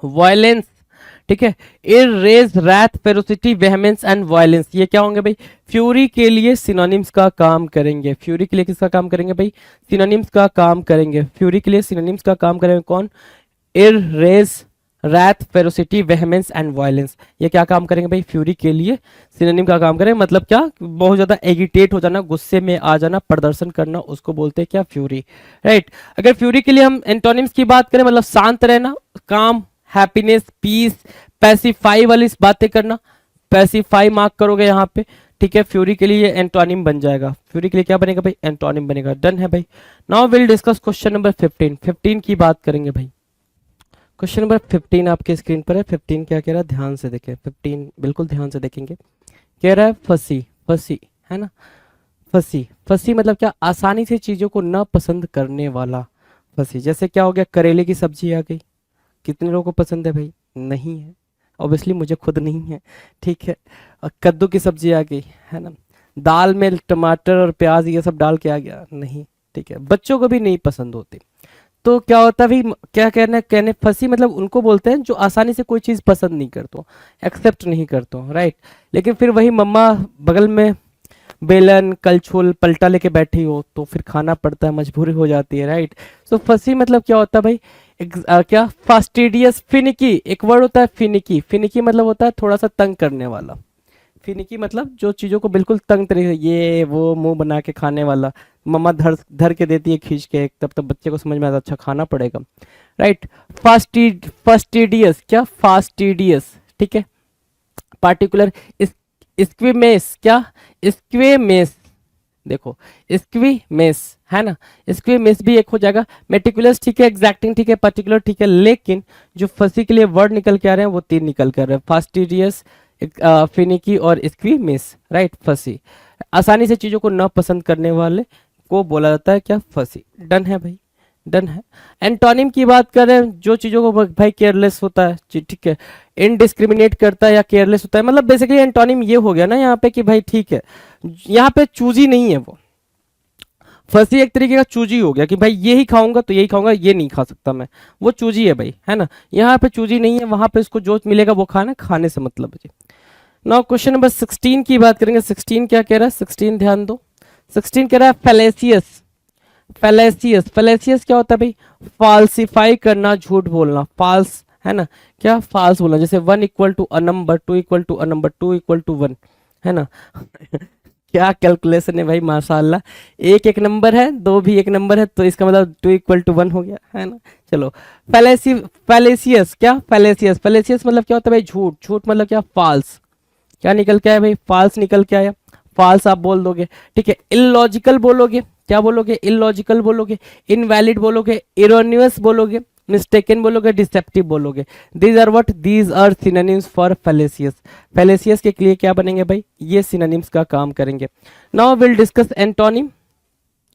Speaker 2: वायलेंस, ठीक है, erase, wrath, ferocity, वेहमेंस and violence, ये क्या होंगे भाई, फ्यूरी के लिए सिनोनिम्स का काम करेंगे। फ्यूरी के लिए किसका काम करेंगे भाई, सिनोनिम्स का काम करेंगे। फ्यूरी के लिए सिनोनिम्स का काम करेंगे कौन, erase, wrath, ferocity, वेहमेंस and violence, ये क्या काम करेंगे भाई, फ्यूरी के लिए सिनोनिम का काम करेंगे। मतलब क्या, बहुत ज्यादा एगिटेट हो जाना, गुस्से में आ जाना, प्रदर्शन करना, उसको बोलते हैं क्या, फ्यूरी, राइट। अगर फ्यूरी के लिए हम एंटोनिम्स की बात करें, मतलब शांत रहना, काम, हैप्पीनेस, पीस, पैसिफाई वाली बातें करना, पैसिफाई मार्क करोगे यहाँ पे, ठीक है। फ्यूरी के लिए एंटोनिम बन जाएगा, फ्यूरी के लिए क्या बनेगा भाई, एंटोनिम बनेगा। डन है भाई। Now will discuss question number 15। 15 की बात करेंगे भाई। क्वेश्चन नंबर 15 आपके स्क्रीन पर है। 15 क्या कह रहा है, ध्यान से देखें, 15 बिल्कुल ध्यान से देखेंगे। कह रहा है फंसी, फंसी, है ना, फंसी, फंसी मतलब क्या, आसानी से चीजों को ना पसंद करने वाला, फंसी। जैसे क्या हो गया, करेले की सब्जी आ गई, कितने लोगों को पसंद है भाई, नहीं है, ऑब्वियसली मुझे खुद नहीं है, ठीक है। और कद्दू की सब्जी आ गई, है ना, दाल में टमाटर और प्याज ये सब डाल के आ गया, नहीं, ठीक है, बच्चों को भी नहीं पसंद होती। तो क्या होता है भाई, क्या कहने फंसी मतलब उनको बोलते हैं जो आसानी से कोई चीज पसंद नहीं करते, एक्सेप्ट नहीं करते, राइट। लेकिन फिर वही मम्मा बगल में बेलन कलछुल पलटा लेके बैठी हो तो फिर खाना पड़ता है, मजबूरी हो जाती है, राइट। सो फंसी मतलब क्या होता है भाई, क्या, फास्टिडियस, फिनिकी, एक वर्ड होता है फिनिकी, फिनिकी मतलब होता है थोड़ा सा तंग करने वाला। फिनिकी मतलब जो चीजों को बिल्कुल तंग तरीके से, ये वो मुंह बना के खाने वाला, मम्मा धर धर के देती है खींच के, तब तक बच्चे को समझ में आता अच्छा खाना पड़ेगा, राइट। फास्टिडियस, क्या, फास्टिडियस, ठीक है। पार्टिकुलर, स्क्विमेस, क्या, स्क्वेमेस, देखो स्क्वीमेस, है ना, स्क्वीमेस भी एक हो जाएगा। मेटिकुलस ठीक है, एग्जैक्टिंग ठीक है, पर्टिकुलर ठीक है, लेकिन जो फंसी के लिए वर्ड निकल के आ रहे हैं वो 3 निकल कर रहे हैं, फास्टिडियस, फिनिकी और स्क्वीमेस, राइट। फंसी, आसानी से चीजों को न पसंद करने वाले को बोला जाता है क्या, फंसी। डन है भाई, डन है। एंटोनिम की बात करें, जो चीजों को भाई केयरलेस होता है, ठीक है, इनडिस्क्रिमिनेट करता है या केयरलेस होता है, मतलब बेसिकली एंटोनिम ये हो गया ना यहाँ पे कि भाई ठीक है, यहाँ पे चूजी नहीं है वो, फंसी एक तरीके का चूजी हो गया कि भाई ये ही खाऊंगा तो यही खाऊंगा, ये नहीं खा सकता मैं, वो चूजी है भाई, है ना। यहाँ पे चूजी नहीं है, वहां पे इसको जो मिलेगा वो खाना, खाने से मतलब है जी। नाउ क्वेश्चन नंबर 16 की बात करेंगे। 16 क्या कह रहा है, 16 ध्यान दो। 16 कह रहा है फैलेसियस, फैलेसियस, फैलेसियस क्या होता है भाई, फाल्सिफाई करना, झूठ बोलना, फाल्स, है ना, क्या, फाल्स बोलना। जैसे 1 equal to a number, 2 equal to a number, 2 equal to 1, है ना। क्या कैलकुलेशन है भाई, माशाल्लाह। एक नंबर है, 2 भी एक नंबर है, तो इसका मतलब 2 इक्वल टू 1 हो गया, है ना। चलो, फैलेसियस, क्या, फैलेसियस, फैलेसियस मतलब क्या होता है भाई, झूठ, झूठ मतलब क्या, फाल्स, क्या निकल के आया भाई, फाल्स निकल के आया, फाल्स आप बोल दोगे, ठीक है। इलॉजिकल बोलोगे, क्या बोलोगे, इलॉजिकल बोलोगे, इनवैलिड बोलोगे, इरोनियस बोलोगे, मिस्टेकन बोलोगे, डिसेप्टिव बोलोगे। These are what, these are synonyms for fallacious. Fallacious के लिए क्या बनेंगे भाई, ये सिनोनिम्स का काम करेंगे। नाउ विल डिस्कस एंटोनिम,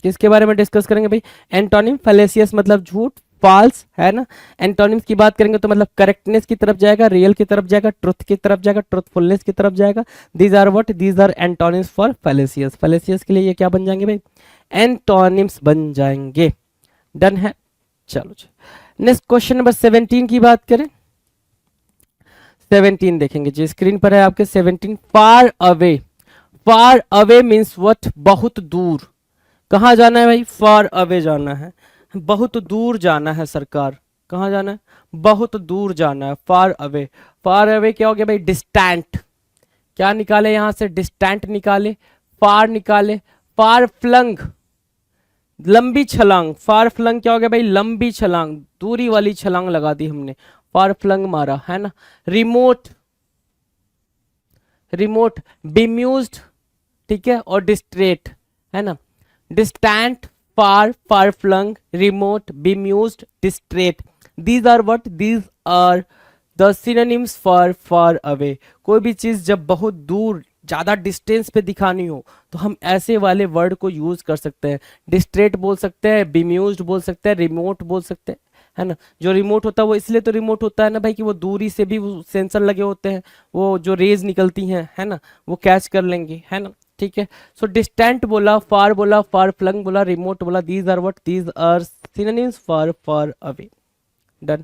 Speaker 2: किसके बारे में डिस्कस करेंगे भाई, एंटोनिम। फैलेसियस मतलब झूठ, फॉल्स, है ना। एंटोनिम्स की बात करेंगे तो मतलब करेक्टनेस की तरफ जाएगा, रियल की तरफ जाएगा, ट्रुथ की तरफ जाएगा, ट्रुथफुलनेस की तरफ जाएगा। These are what, these are antonyms for fallacious. Fallacious के लिए ये क्या बन जाएंगे भाई, एंटोनिम्स बन जाएंगे। डन है, चलो जी। नेक्स्ट क्वेश्चन नंबर 17 की बात करें। 17 देखेंगे जी, स्क्रीन पर है आपके 17। Far away, far away means what, बहुत दूर। कहाँ जाना है भाई, फार अवे जाना है, बहुत दूर जाना है सरकार। कहाँ जाना है, बहुत दूर जाना है, फार अवे। फार अवे क्या हो गया भाई, डिस्टेंट, क्या निकाले यहां से, डिस्टेंट निकाले, फार निकाले, फार फ्लंग, लंबी छलांग, फार फ्लंग क्या हो गया भाई, लंबी छलांग, दूरी वाली छलांग लगा दी हमने, फार फ्लंग मारा, है ना। रिमोट, रिमोट, बिम्यूज्ड, ठीक है, और डिस्ट्रेट, है ना। Distant, far, far flung, remote, bemused, distraught. These are what? These are the synonyms for far away. कोई भी चीज जब बहुत दूर ज्यादा डिस्टेंस पे दिखानी हो तो हम ऐसे वाले वर्ड को यूज कर सकते हैं. डिस्ट्रेट बोल सकते हैं, bemused बोल सकते हैं, रिमोट बोल सकते हैं, है ना. जो रिमोट होता है वो इसलिए तो रिमोट होता है ना भाई कि वो दूरी से भी वो सेंसर लगे होते हैं, वो जो रेज निकलती हैं, है ना, वो कैच कर लेंगे, है ना. ठीक है. सो डिस्टेंट बोला, फार बोला, फार फ्लंग बोला, रिमोट बोला. These are what? These are synonyms for far away. Done.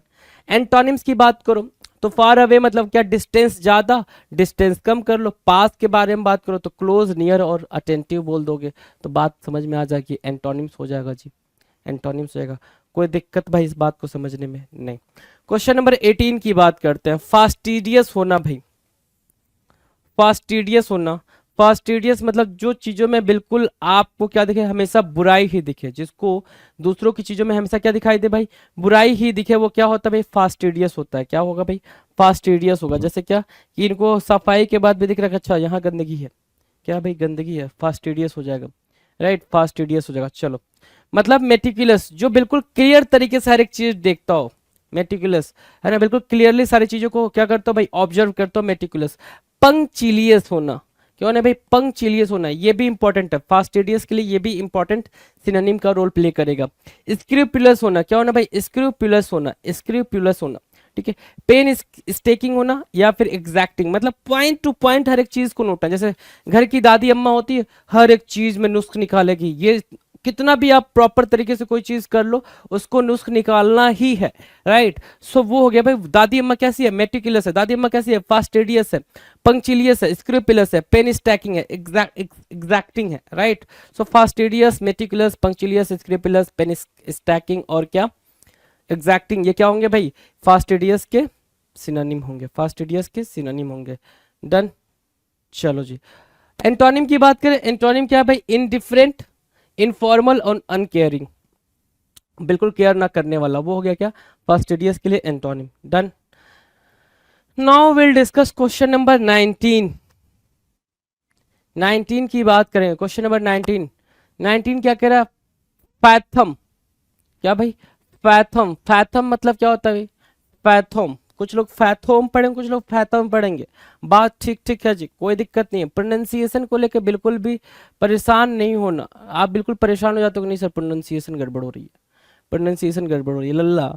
Speaker 2: Antonyms की बात करो तो फार अवे मतलब क्या? डिस्टेंस ज्यादा, डिस्टेंस कम कर लो. पास के बारे में बात करो तो क्लोज, नियर और अटेंटिव बोल दोगे तो बात समझ में आ जाएगी. एंटोनिम्स हो जाएगा जी, एंटोनिम्स हो जाएगा. कोई दिक्कत भाई इस बात को समझने में? नहीं. क्वेश्चन नंबर 18 की बात करते हैं. फास्टिडियस होना भाई, फास्टिडियस होना. फास्टिडियस मतलब जो चीजों में बिल्कुल आपको क्या दिखे? हमेशा बुराई ही दिखे. जिसको दूसरों की चीजों में हमेशा क्या दिखाई दे भाई? बुराई ही दिखे. वो क्या होता है भाई? फास्टिडियस होता है. क्या होगा भाई? फास्टिडियस होगा. जैसे क्या कि इनको सफाई के बाद भी दिख रहा है अच्छा यहाँ गंदगी है, क्या भाई गंदगी है, फास्टिडियस हो जाएगा. राइट, फास्टिडियस हो जाएगा. चलो, मतलब मेटिकुलस, जो बिल्कुल क्लियर तरीके से हर एक चीज देखता हो. मेटिकुलस है ना, बिल्कुल क्लियरली सारी चीजों को क्या करता हो भाई? ऑब्जर्व करता हो. मेटिकुलस. पंक्चिलियस होना. क्यों ना भाई? पंक्चिलियस होना, ये भी इंपॉर्टेंट है. फास्टिडियस के लिए ये भी इंपॉर्टेंट सिनोनिम का रोल प्ले करेगा. स्क्रूपुलस होना. क्या होना भाई? स्क्रूपुलस होना, स्क्रूपुलस होना. ठीक है. पेन स्टेकिंग होना या फिर एग्जैक्टिंग, मतलब पॉइंट टू पॉइंट हर एक चीज को नोटना. जैसे घर की दादी अम्मा होती है, हर एक चीज में नुस्ख निकालेगी. ये कितना भी आप प्रॉपर तरीके से कोई चीज कर लो, उसको नुस्ख निकालना ही है. राइट. सो वो हो गया भाई. दादी अम्मा कैसी है? मेटिकुलस है. दादी अम्मा कैसी है? फास्टिडियस है. पंक्चिलियस है, स्क्रूपुलस है, पेन स्टैकिंग है, एग्जैक्टिंग है. राइट. सो fastidious, meticulous, पंक्चिलियस, scrupulous, pen stacking और क्या? एग्जैक्टिंग. ये क्या होंगे भाई? फास्टिडियस के सिनोनिम होंगे. फास्टिडियस के सिनोनिम होंगे. डन. चलो जी, एंटोनिम की बात करें. एंटोनिम क्या है भाई? इनडिफरेंट, इनफॉर्मल और अनकेयरिंग. बिल्कुल केयर ना करने वाला, वो हो गया क्या? फास्टिडियस के लिए antonym. Done. Now will discuss question number 19. 19 की बात करें. Question number 19. 19 क्या कह रहा है? फैथम. क्या भाई? फैथम. फैथम मतलब क्या होता है भाई? फैथम. कुछ लोग फैथोम पढ़ेंगे, कुछ लोग फैथम पढ़ेंगे. बात ठीक ठीक है जी, कोई दिक्कत नहीं है. प्रोनाउंसिएशन को लेकर बिल्कुल भी परेशान नहीं होना. आप बिल्कुल परेशान हो जाते हो कि नहीं सर प्रोनाउंसिएशन गड़बड़ हो रही है, प्रोनाउंसिएशन गड़बड़ हो रही है. लल्ला,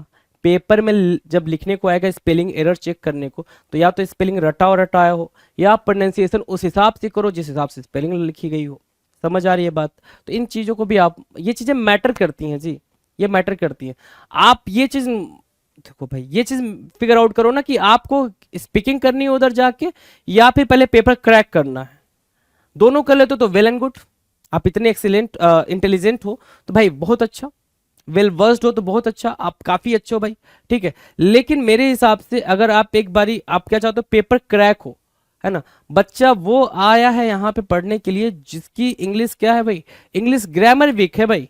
Speaker 2: पेपर में जब लिखने को आएगा स्पेलिंग एरर चेक करने को, तो या तो स्पेलिंग रटा और रटाया हो, या प्रोनाउंसिएशन उस हिसाब से करो जिस हिसाब से स्पेलिंग लिखी गई हो. समझ आ रही है बात? तो इन चीज़ों को भी आप, ये चीज़ें मैटर करती हैं जी, ये मैटर करती हैं. आप ये चीज़ देखो भाई, ये चीज़ फिगर आउट करो ना कि आपको स्पीकिंग करनी है उधर जाके या फिर पहले पेपर क्रैक करना है. दोनों कर लेते हो तो वेल एंड गुड. आप इतने एक्सीलेंट इंटेलिजेंट हो तो भाई बहुत अच्छा. वेल वर्स्ड हो तो बहुत अच्छा, आप काफी अच्छे हो भाई. ठीक है. लेकिन मेरे हिसाब से अगर आप एक बारी, आप क्या चाहते हो? पेपर क्रैक हो, है ना. बच्चा वो आया है यहाँ पे पढ़ने के लिए जिसकी इंग्लिश क्या है भाई? इंग्लिश ग्रामर वीक है भाई,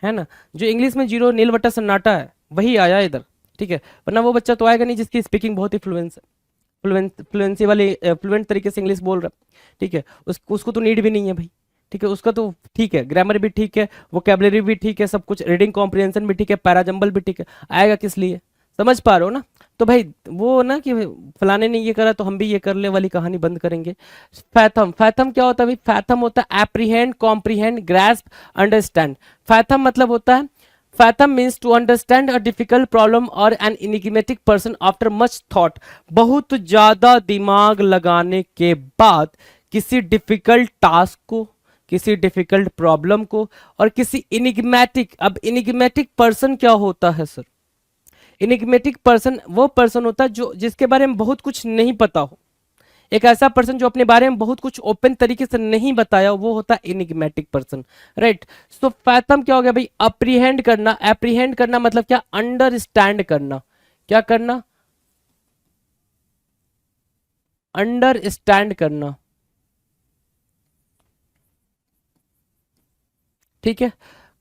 Speaker 2: है ना. जो इंग्लिश में जीरो नील बट्टा सन्नाटा है वही आया इधर. ठीक है. वरना वो बच्चा तो आएगा नहीं जिसकी स्पीकिंग बहुत ही फ्लुएंसी वाली फ्लुएंट तरीके से इंग्लिश बोल रहा है. ठीक है. उसको तो नीड भी नहीं है भाई. ठीक है. उसका तो ठीक है, ग्रामर भी ठीक है, वोकैबुलरी भी ठीक है, सब कुछ, रीडिंग कॉम्प्रिहेंशन भी ठीक है, पैराजंबल भी ठीक है. आएगा किस लिए? समझ पा रहे हो ना? तो भाई वो ना कि फलाने ने ये करा तो हम भी ये कर ले वाली कहानी बंद करेंगे. फैथम. फैथम क्या होता है भाई? फैथम होता है apprehend, comprehend, grasp, understand. Fathom मतलब होता है, fathom means to understand a difficult problem और an enigmatic person after much thought. बहुत ज्यादा दिमाग लगाने के बाद किसी डिफिकल्ट टास्क को, किसी डिफिकल्ट प्रॉब्लम को, और किसी इनिग्मेटिक. अब इनिग्मेटिक पर्सन क्या होता है सर? इनिग्मेटिक पर्सन वो पर्सन होता है जो, जिसके बारे में बहुत कुछ नहीं पता हो. एक ऐसा पर्सन जो अपने बारे में बहुत कुछ ओपन तरीके से नहीं बताया, वो होता है इनिग्मेटिक पर्सन. राइट. सो फैथम क्या हो गया भाई? अप्रीहेंड करना. एप्रीहेंड करना मतलब क्या? अंडरस्टैंड करना. क्या करना? अंडरस्टैंड करना. ठीक है.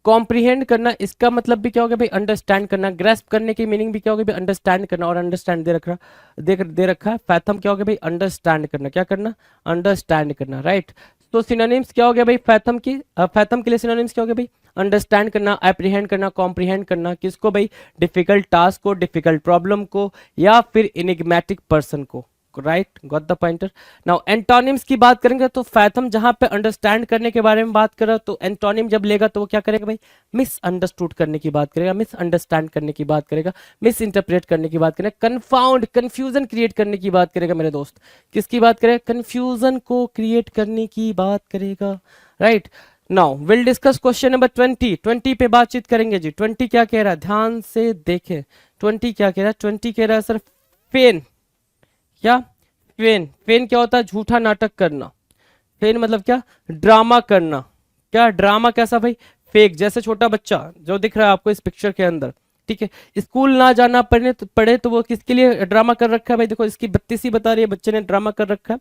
Speaker 2: कॉम्प्रीहेंड करना, इसका मतलब भी क्या हो गया भाई? अंडरस्टैंड करना. ग्रेस्प करने की मीनिंग भी क्या हो गया भाई? अंडरस्टैंड करना. और अंडरस्टैंड दे रखा है. फैथम क्या हो गया भाई? अंडरस्टैंड करना. क्या करना? अंडरस्टैंड करना. राइट. तो सिनोनिम्स क्या हो गया भाई फैथम की? फैथम के लिए सिनोनिम्स क्या हो गया भाई? अंडरस्टैंड करना, एप्रीहेंड करना, कॉम्प्रीहेंड करना, किसको भाई? डिफिकल्ट टास्क को, डिफिकल्ट प्रॉब्लम को, या फिर इनिग्मेटिक पर्सन को। Right, got the pointer. Now antonyms की बात करेंगे तो फैथम जहां पे अंडरस्टैंड करने के बारे में बात कर रहा, तो एंटोनिम जब लेगा तो वो क्या करेगा भाई? मिस अंडरस्टूड करने की बात करेगा, मिस अंडरस्टैंड करने की बात करेगा, मिस इंटरप्रेट करने की बात करेगा, कंफाउंड, कंफ्यूजन क्रिएट करने की बात करेगा मेरे दोस्त। किसकी बात करेगा? कंफ्यूजन को क्रिएट करने की बात करेगा। Right, now will discuss question number 20 पे बातचीत करेंगे जी। 20 क्या कह रहा है, ध्यान से देखें। 20 क्या कह रहा है? 20 कह रहा है सर फेन। क्या? फेन। फेन क्या होता है? झूठा नाटक करना। फेन मतलब क्या? ड्रामा करना। क्या ड्रामा कैसा भाई? फेक। जैसे छोटा बच्चा जो दिख रहा है आपको इस पिक्चर के अंदर, ठीक है, स्कूल ना जाना पड़े तो वो किसके लिए ड्रामा कर रखा है भाई? देखो इसकी 32 ही बता रही है, बच्चे ने ड्रामा कर रखा है,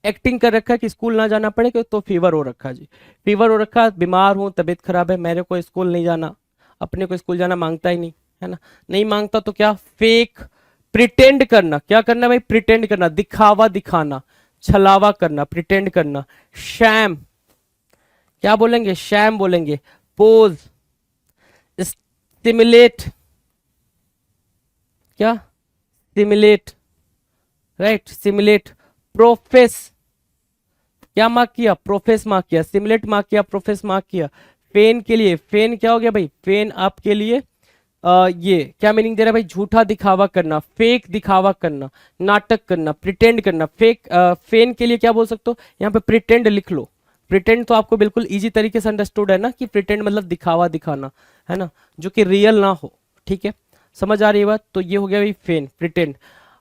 Speaker 2: एक्टिंग कर रखा है कि स्कूल ना जाना पड़े, तो फीवर हो रखा है जी, फीवर हो रखा है, बीमार हूं, तबीयत खराब है, मेरे को स्कूल नहीं जाना। अपने को स्कूल जाना मांगता ही नहीं है ना, नहीं मांगता तो क्या? फेक, प्रिटेंड करना। क्या करना भाई? प्रिटेंड करना, दिखावा दिखाना, छलावा करना, प्रिटेंड करना। शैम, क्या बोलेंगे? शैम बोलेंगे। पोज, स्टिमुलेट, क्या? सिमुलेट। Right, simulate. प्रोफेस, क्या मार्क किया? प्रोफेस मार्क किया। सिमुलेट मार्क किया, प्रोफेस मार्क किया। फेन के लिए, फेन क्या हो गया भाई? फेन आपके लिए ये क्या मीनिंग दे रहा है भाई? झूठा दिखावा करना, फेक दिखावा करना, नाटक करना, प्रिटेंड करना। फेक, फेन के लिए क्या बोल सकते हो? यहाँ पे प्रिटेंड लिख लो। प्रिटेंड तो आपको बिल्कुल इजी तरीके से अंडरस्टूड है ना, कि प्रिटेंड मतलब दिखावा दिखाना, है ना, जो कि रियल ना हो। ठीक है, समझ आ रही है बात? तो ये हो गया भाई फेन, प्रिटेंड।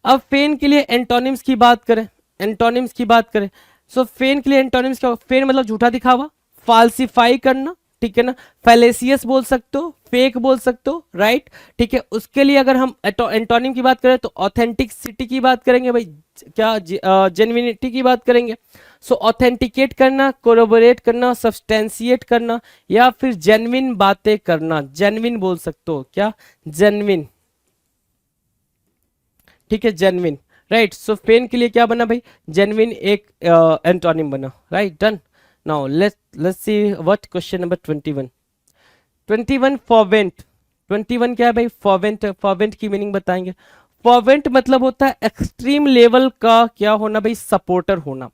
Speaker 2: अब फेन के लिए एंटोनिम्स की बात करें, एंटोनिम्स की बात करें, सो फेन के लिए एंटोनिम्स क्या? फेन मतलब झूठा दिखावा, फाल्सिफाई करना, ठीक है ना, फैलेसियस बोल सकते हो, फेक बोल सकते हो। राइट, ठीक है। उसके लिए अगर हम एंटोनिम की बात करें तो ऑथेंटिसिटी की बात करेंगे भाई, क्या? जेन्युइनिटी की बात करेंगे। सो ऑथेंटिकेट करना, कोरोबोरेट करना, सब्सटेंशिएट करना, या फिर जेन्युइन बातें करना। जेन्युइन बोल सकते हो, क्या? जेन्युइन, ठीक है, जेन्युइन। राइट, सो फेन के लिए क्या बना भाई? जेन्युइन एक एंटोनिम बना। Right, done. Now let's see what question number 21। 21 फॉर्वेंट। 21 क्या है भाई? फॉर्वेंट। फॉर्वेंट की मीनिंग बताएंगे। फॉर्वेंट मतलब होता है एक्सट्रीम लेवल का क्या होना भाई? सपोर्टर होना।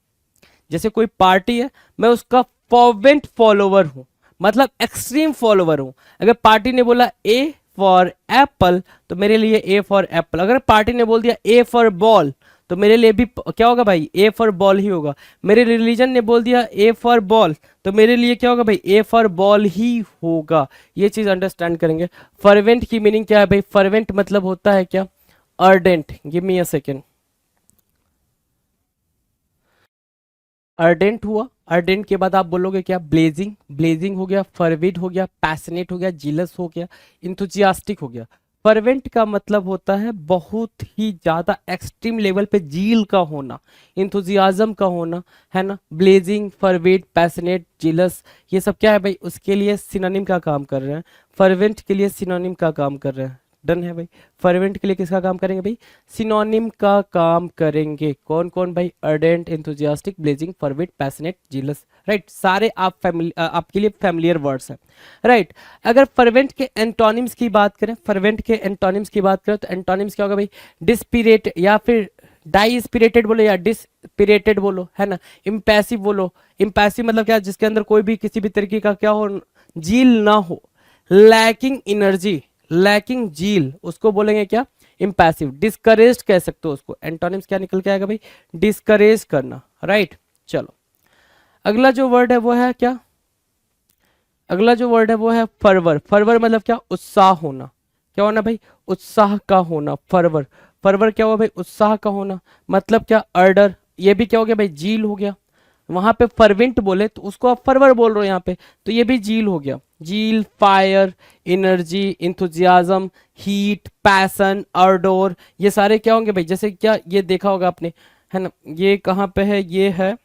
Speaker 2: जैसे कोई पार्टी है, मैं उसका फॉर्वेंट फॉलोवर हूं, मतलब एक्सट्रीम फॉलोवर हूं। अगर पार्टी ने बोला ए फॉर एप्पल तो मेरे लिए ए फॉर एप्पल। अगर पार्टी ने बोल दिया ए फॉर बॉल तो मेरे लिए भी क्या होगा भाई? ए फॉर बॉल ही होगा। मेरे रिलीजन ने बोल दिया ए फॉर बॉल तो मेरे लिए क्या होगा भाई? ए फॉर बॉल ही होगा। ये चीज अंडरस्टैंड करेंगे। फर्वेंट की मीनिंग क्या है भाई? फर्वेंट मतलब होता है क्या? Ardent. Give me a second. Ardent हुआ, अर्डेंट के बाद आप बोलोगे क्या? ब्लेजिंग। ब्लेजिंग हो गया, फर्विड हो गया, पैशनेट हो गया, जीलस हो गया, इंथुजियास्टिक हो गया। फर्वेंट का मतलब होता है बहुत ही ज्यादा एक्सट्रीम लेवल पे जील का होना, इंथुजियाज्म का होना, है ना। ब्लेजिंग, फर्विड, पैशनेट, जीलस, ये सब क्या है भाई? उसके लिए सिनोनिम का काम कर रहे हैं। फर्वेंट के लिए सिनोनिम का काम कर रहे हैं। डन है भाई। फर्वेंट के लिए किसका काम करेंगे भाई? सिनोनिम का काम करेंगे। कौन कौन भाई? Ardent, enthusiastic, blazing, fervid, passionate, zealous. Right, सारे आपके लिए फैमिलियर वर्ड्स हैं। राइट, अगर फर्वेंट के एंटोनिम्स की बात करें, फर्वेंट के एंटोनिम्स की बात करें तो एंटोनिम्स क्या होगा भाई? डिस्पिरेट, या फिर डाई स्पिरिटेड बोलो, या डिस्पिरेटेड बोलो, है ना। इम्पैसिव बोलो। इम्पैसिव मतलब क्या? जिसके अंदर कोई भी किसी भी तरीके का क्या हो? जील ना हो। लैकिंग एनर्जी, लैकिंग जील, उसको बोलेंगे क्या? इम्पैसिव। डिस्करेज कह सकते हो उसको। एंटोनिम्स क्या निकल के आएगा भाई? डिस्करेज करना। राइट, चलो अगला जो वर्ड है वो है क्या? अगला जो वर्ड है वो है फर्वर। फर्वर मतलब क्या? उत्साह होना। क्या होना भाई? उत्साह का होना। फर्वर, फर्वर क्या हुआ भाई? उत्साह का होना। मतलब क्या? अर्डर। ये भी क्या हो गया भाई? जील हो गया। वहां पे फर्वेंट बोले तो उसको आप फर्वर बोल रहे हो यहाँ पे, तो ये भी जील हो गया। Zeal, fire, energy, enthusiasm, heat, passion, ardour, ये सारे क्या होंगे भाई? जैसे क्या ये देखा होगा आपने, है ना। ये कहाँ पे है? ये है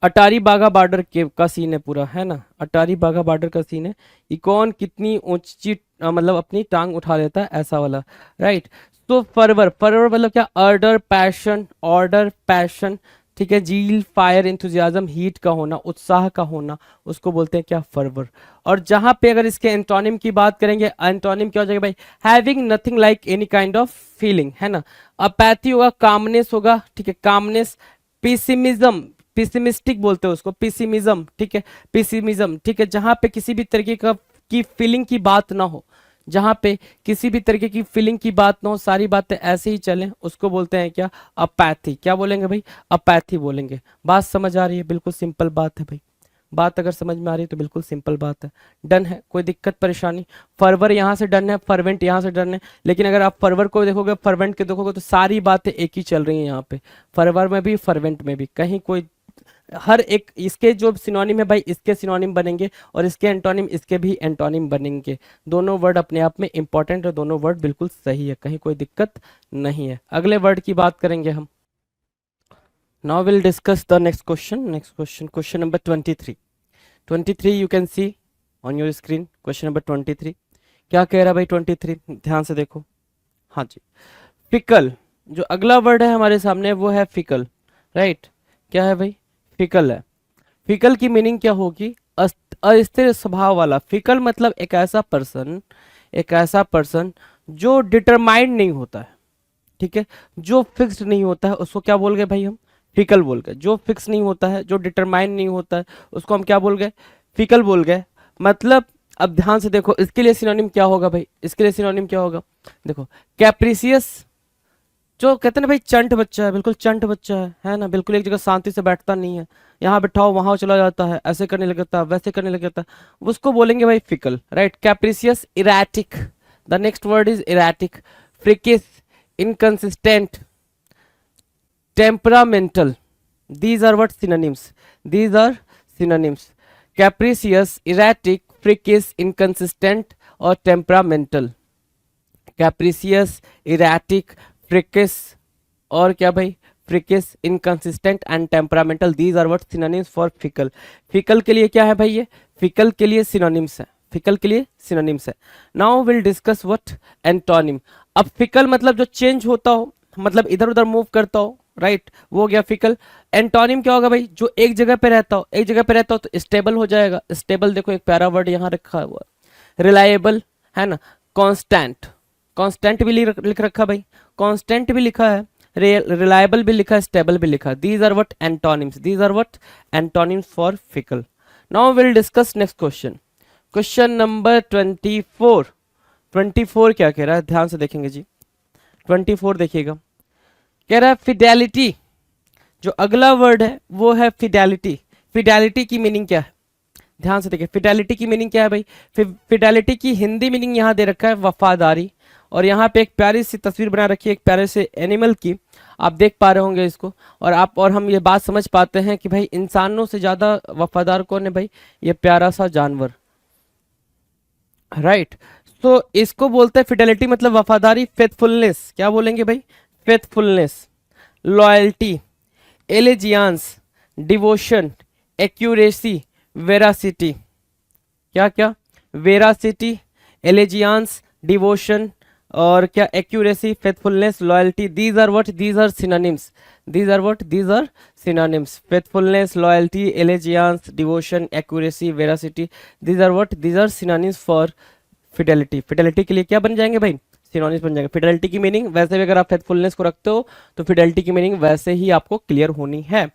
Speaker 2: अटारी बागा बॉर्डर के का सीन है पूरा, है ना। अटारी बागा बॉर्डर का सीन है। ये कौन कितनी ऊंची मतलब अपनी टांग उठा लेता है, ऐसा वाला। राइट, तो फर्वर, फर्वर मतलब क्या? ऑर्डर, पैशन, ऑर्डर, पैशन, ठीक है, जील, फायर, इंथुजियाज्म, हीट का होना, उत्साह का होना, उसको बोलते हैं क्या, फर्वर। और जहां पे अगर इसके एंटोनिम की बात करेंगे, एंटोनिम क्या हो जाएगा भाई, having nothing like any kind of feeling, है ना। अपैथी होगा, कामनेस होगा, ठीक है, कामनेस, पिसिमिज्म, पिसिमिस्टिक बोलते हैं उसको, पिसिमिज्म, ठीक है, पिसिमिज्म, ठीक है, जहां पे किसी भी तरीके का की फीलिंग की बात ना हो, जहां पे किसी भी तरीके की फीलिंग की बात ना हो, सारी बातें ऐसे ही चलें, उसको बोलते हैं क्या, अपैथी। क्या बोलेंगे भाई, अपैथी बोलेंगे। बात समझ आ रही है, बिल्कुल सिंपल बात है भाई, बात अगर समझ में आ रही है तो बिल्कुल सिंपल बात है। डन है, कोई दिक्कत परेशानी। फर्वर यहाँ से डन है, फर्वेंट यहाँ से डन है, लेकिन अगर आप फर्वर को देखोगे, फर्वेंट के देखोगे, तो सारी बातें एक ही चल रही हैं यहाँ पे, फर्वर में भी, फर्वेंट में भी, कहीं कोई, हर एक इसके जो सिनोनिम है भाई, इसके सिनोनिम बनेंगे, और इसके एंटोनिम इसके भी एंटोनिम बनेंगे। दोनों वर्ड अपने आप में इंपॉर्टेंट है, दोनों वर्ड बिल्कुल सही है, कहीं कोई दिक्कत नहीं है। अगले वर्ड की बात करेंगे हम। Now will discuss the next question, question number 23 you can C on your screen. Question number 23 क्या कह रहा है भाई, 23 ध्यान से देखो। हाँ जी, फिकल, जो अगला वर्ड है हमारे सामने वो है फिकल, राइट। क्या है भाई, फिकल है। फिकल की मीनिंग क्या होगी, अस्थिर स्वभाव वाला। फिकल मतलब एक ऐसा पर्सन जो डिटरमाइंड नहीं होता है, ठीक है, जो फिक्स्ड नहीं होता है, उसको क्या बोल गए भाई हम, फिकल बोल गए। जो फिक्स नहीं होता है, जो डिटरमाइंड नहीं होता है, उसको हम क्या बोल गए, फिकल बोल गए। मतलब अब ध्यान से देखो, इसके लिए सिनोनिम क्या होगा भाई, इसके लिए सिनोनिम क्या होगा, देखो, कैप्रिसियस, जो कहते हैं ना भाई चंट बच्चा है, बिल्कुल चंट बच्चा है ना, बिल्कुल एक जगह शांति से बैठता नहीं है, यहाँ बैठाओ वहां चला जाता है, ऐसे करने लग जाता है, वैसे करने लग जाता है, उसको बोलेंगे भाई fickle, right. Capricious, erratic, the next word is erratic. Freakish, inconsistent, temperamental, these are what synonyms, these are synonyms, capricious, erratic, freakish, inconsistent और temperamental। capricious, erratic, freakish और क्या भाई, freakish, inconsistent and temperamental, these are what synonyms for fickle। fickle के लिए क्या है भाई, ये fickle के लिए synonyms है, fickle के लिए synonyms है। now we'll discuss what antonym। अब fickle मतलब जो चेंज होता हो, मतलब इधर उधर मूव करता हो, राइट, वो हो गया फिकल। एंटोनिम क्या होगा भाई, जो एक जगह पे रहता हो, एक जगह पे रहता हो तो स्टेबल हो जाएगा। स्टेबल देखो एक प्यारा वर्ड यहाँ रखा हुआ, रिलायबल, है ना। कांस्टेंट, कांस्टेंट भी लिख रखा भाई, कांस्टेंट भी लिखा है, रिलायबल भी लिखा है, स्टेबल भी लिखा है। These are what antonyms, these are what antonyms for fickle. Now will discuss next question, question number 24 क्या कह रहा है, ध्यान से देखेंगे जी। 24 देखिएगा, कह रहा है फिडेलिटी। जो अगला वर्ड है वो है फिडेलिटी। फिडेलिटी की मीनिंग क्या है, ध्यान से देखिए, फिडेलिटी की मीनिंग क्या है भाई। फिडेलिटी की हिंदी मीनिंग यहाँ दे रखा है वफादारी, और यहाँ पे एक प्यारी सी तस्वीर बना रखी है एक प्यारे से एनिमल की, आप देख पा रहे होंगे इसको, और हम ये बात समझ पाते हैं कि भाई इंसानों से ज्यादा वफादार कौन है भाई, ये प्यारा सा जानवर, राइट। तो इसको बोलते हैं फिडेलिटी मतलब वफादारी, फेथफुलनेस, क्या बोलेंगे भाई, faithfulness, loyalty, allegiance, devotion, accuracy, veracity. क्या क्या, वेरासिटी, एलिजियंस, डिवोशन और क्या, accuracy, faithfulness, loyalty. These are what, these are synonyms, these are what, these are synonyms. Faithfulness, loyalty, allegiance, devotion, accuracy, veracity, these are what, these are synonyms for fidelity. Fidelity के लिए क्या बन जाएंगे भाई, synonyms बन जाएंगे। Fidelity की meaning वैसे भी अगर आप फेथफुलनेस को रखते हो तो फिडेलिटी की मीनिंग वैसे ही आपको क्लियर होनी है।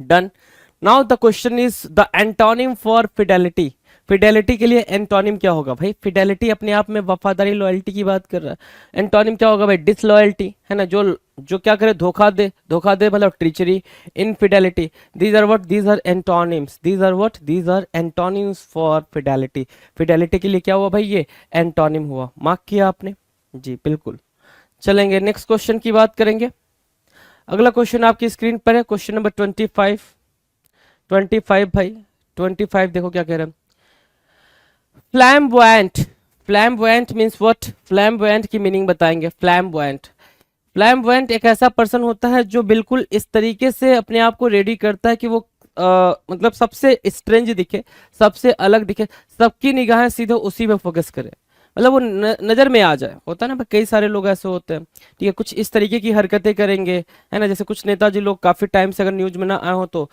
Speaker 2: Done. Now the question is the antonym for fidelity. Fidelity के लिए एंटोनिम क्या होगा भाई, फिडेलिटी अपने आप में वफादारी, लॉयल्टी की बात कर रहा है। एंटोनिम क्या होगा भाई, डिसलॉयल्टी, है ना, जो क्या करे, धोखा दे मतलब treachery, infidelity. These are what, these are antonyms, these are what, these are antonyms for fidelity. Fidelity के लिए क्या हुआ भाई, ये एंटोनिम हुआ, मार्क किया आपने जी, बिल्कुल। चलेंगे नेक्स्ट क्वेश्चन की बात करेंगे। अगला क्वेश्चन आपकी स्क्रीन पर है, क्वेश्चन नंबर 25 भाई। 25 देखो क्या कह रहे हैं, flamboyant. Flamboyant means what, flamboyant की मीनिंग बताएंगे। फ्लैम्बॉयंट, फ्लैम्बॉयंट एक ऐसा पर्सन होता है जो बिल्कुल इस तरीके से अपने आप को रेडी करता है कि वो मतलब सबसे स्ट्रेंज दिखे, सबसे अलग दिखे, सबकी निगाहें सीधे उसी पे फोकस करे। मतलब वो नजर में आ जाए, होता है ना, कई सारे लोग ऐसे होते हैं, ठीक है, कुछ इस तरीके की हरकतें करेंगे, है ना, जैसे कुछ नेताजी लोग काफी टाइम से अगर न्यूज में ना आए हो तो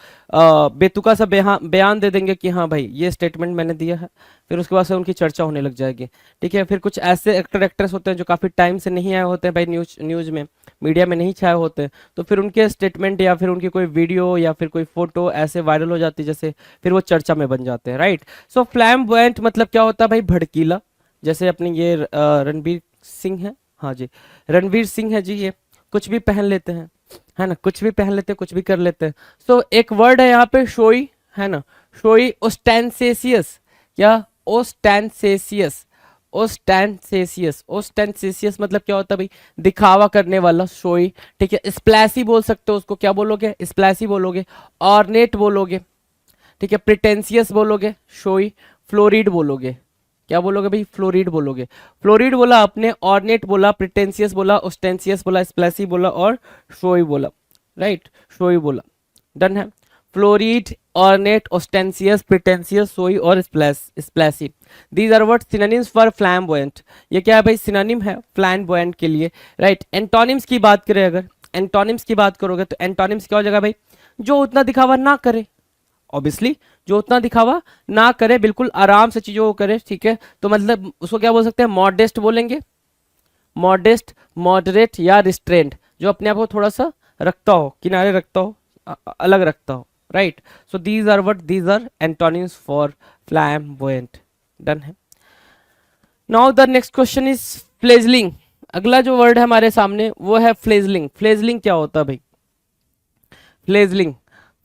Speaker 2: बेतुका सा बयान दे देंगे कि हाँ भाई ये स्टेटमेंट मैंने दिया है, फिर उसके बाद से उनकी चर्चा होने लग जाएगी, ठीक है। फिर कुछ ऐसे एक्टर एक्ट्रेस होते हैं जो काफी टाइम से नहीं आए होते हैं भाई न्यूज में, मीडिया में नहीं छाए होते हैं, तो फिर उनके स्टेटमेंट या फिर उनकी कोई वीडियो या फिर कोई फोटो ऐसे वायरल हो जाती है, जैसे फिर वो चर्चा में बन जाते हैं, राइट। सो फ्लैम्बॉयंट मतलब क्या होता है भाई, भड़कीला, जैसे अपनी ये रणवीर सिंह है, हाँ जी, रणवीर सिंह है जी, ये कुछ भी पहन लेते हैं, है ना, कुछ भी पहन लेते हैं, कुछ भी कर लेते हैं। सो एक वर्ड है यहाँ पे शोई, है ना, शोई, ओस्टेंसेशियस, क्या, ओस्टेंसेशियस, ओस्टेंसेशियस, ओस्टेंसेशियस मतलब क्या होता है भाई, दिखावा करने वाला, शोई, ठीक है। स्प्लैसी बोल सकते हो उसको, क्या बोलोगे, स्प्लैसी बोलोगे, ऑर्नेट बोलोगे, ठीक है, प्रिटेंशियस बोलोगे, शोई, फ्लोरिड बोलोगे, क्या बोलोगे भाई, फ्लोरिड बोलोगे, फ्लोरिड बोला आपने, ऑर्नेट बोला, प्रिटेंशियस बोला, ओस्टेंशियस बोला, स्प्लैसी बोला और शोई बोला, राइट, शोई बोला, डन है। Florid, ornate, ostentatious, pretentious, showy और splashy, these are what synonyms for flamboyant. ये क्या है भाई, सिनोनिम है फ्लैम्बॉयंट के लिए, राइट। एंटोनिम्स की बात करें, अगर एंटोनिम्स की बात करोगे तो एंटोनिम्स क्या हो जाएगा भाई, जो उतना दिखावा ना करे, ऑब्वियसली जो उतना दिखावा ना करे, बिल्कुल आराम से चीजों को करे, ठीक है। तो मतलब उसको क्या बोल सकते हैं, मॉडेस्ट बोलेंगे, मॉडेस्ट, मॉडरेट या रिस्ट्रेंट, जो अपने आप को थोड़ा सा रखता हो, किनारे रखता हो, अलग रखता हो, right. So these are what, these are antonyms for flamboyant, done है। Now the next question is fledgling. अगला जो वर्ड है हमारे सामने वो है फ्लेजलिंग। फ्लेजलिंग क्या होता है भाई, फ्लेजलिंग,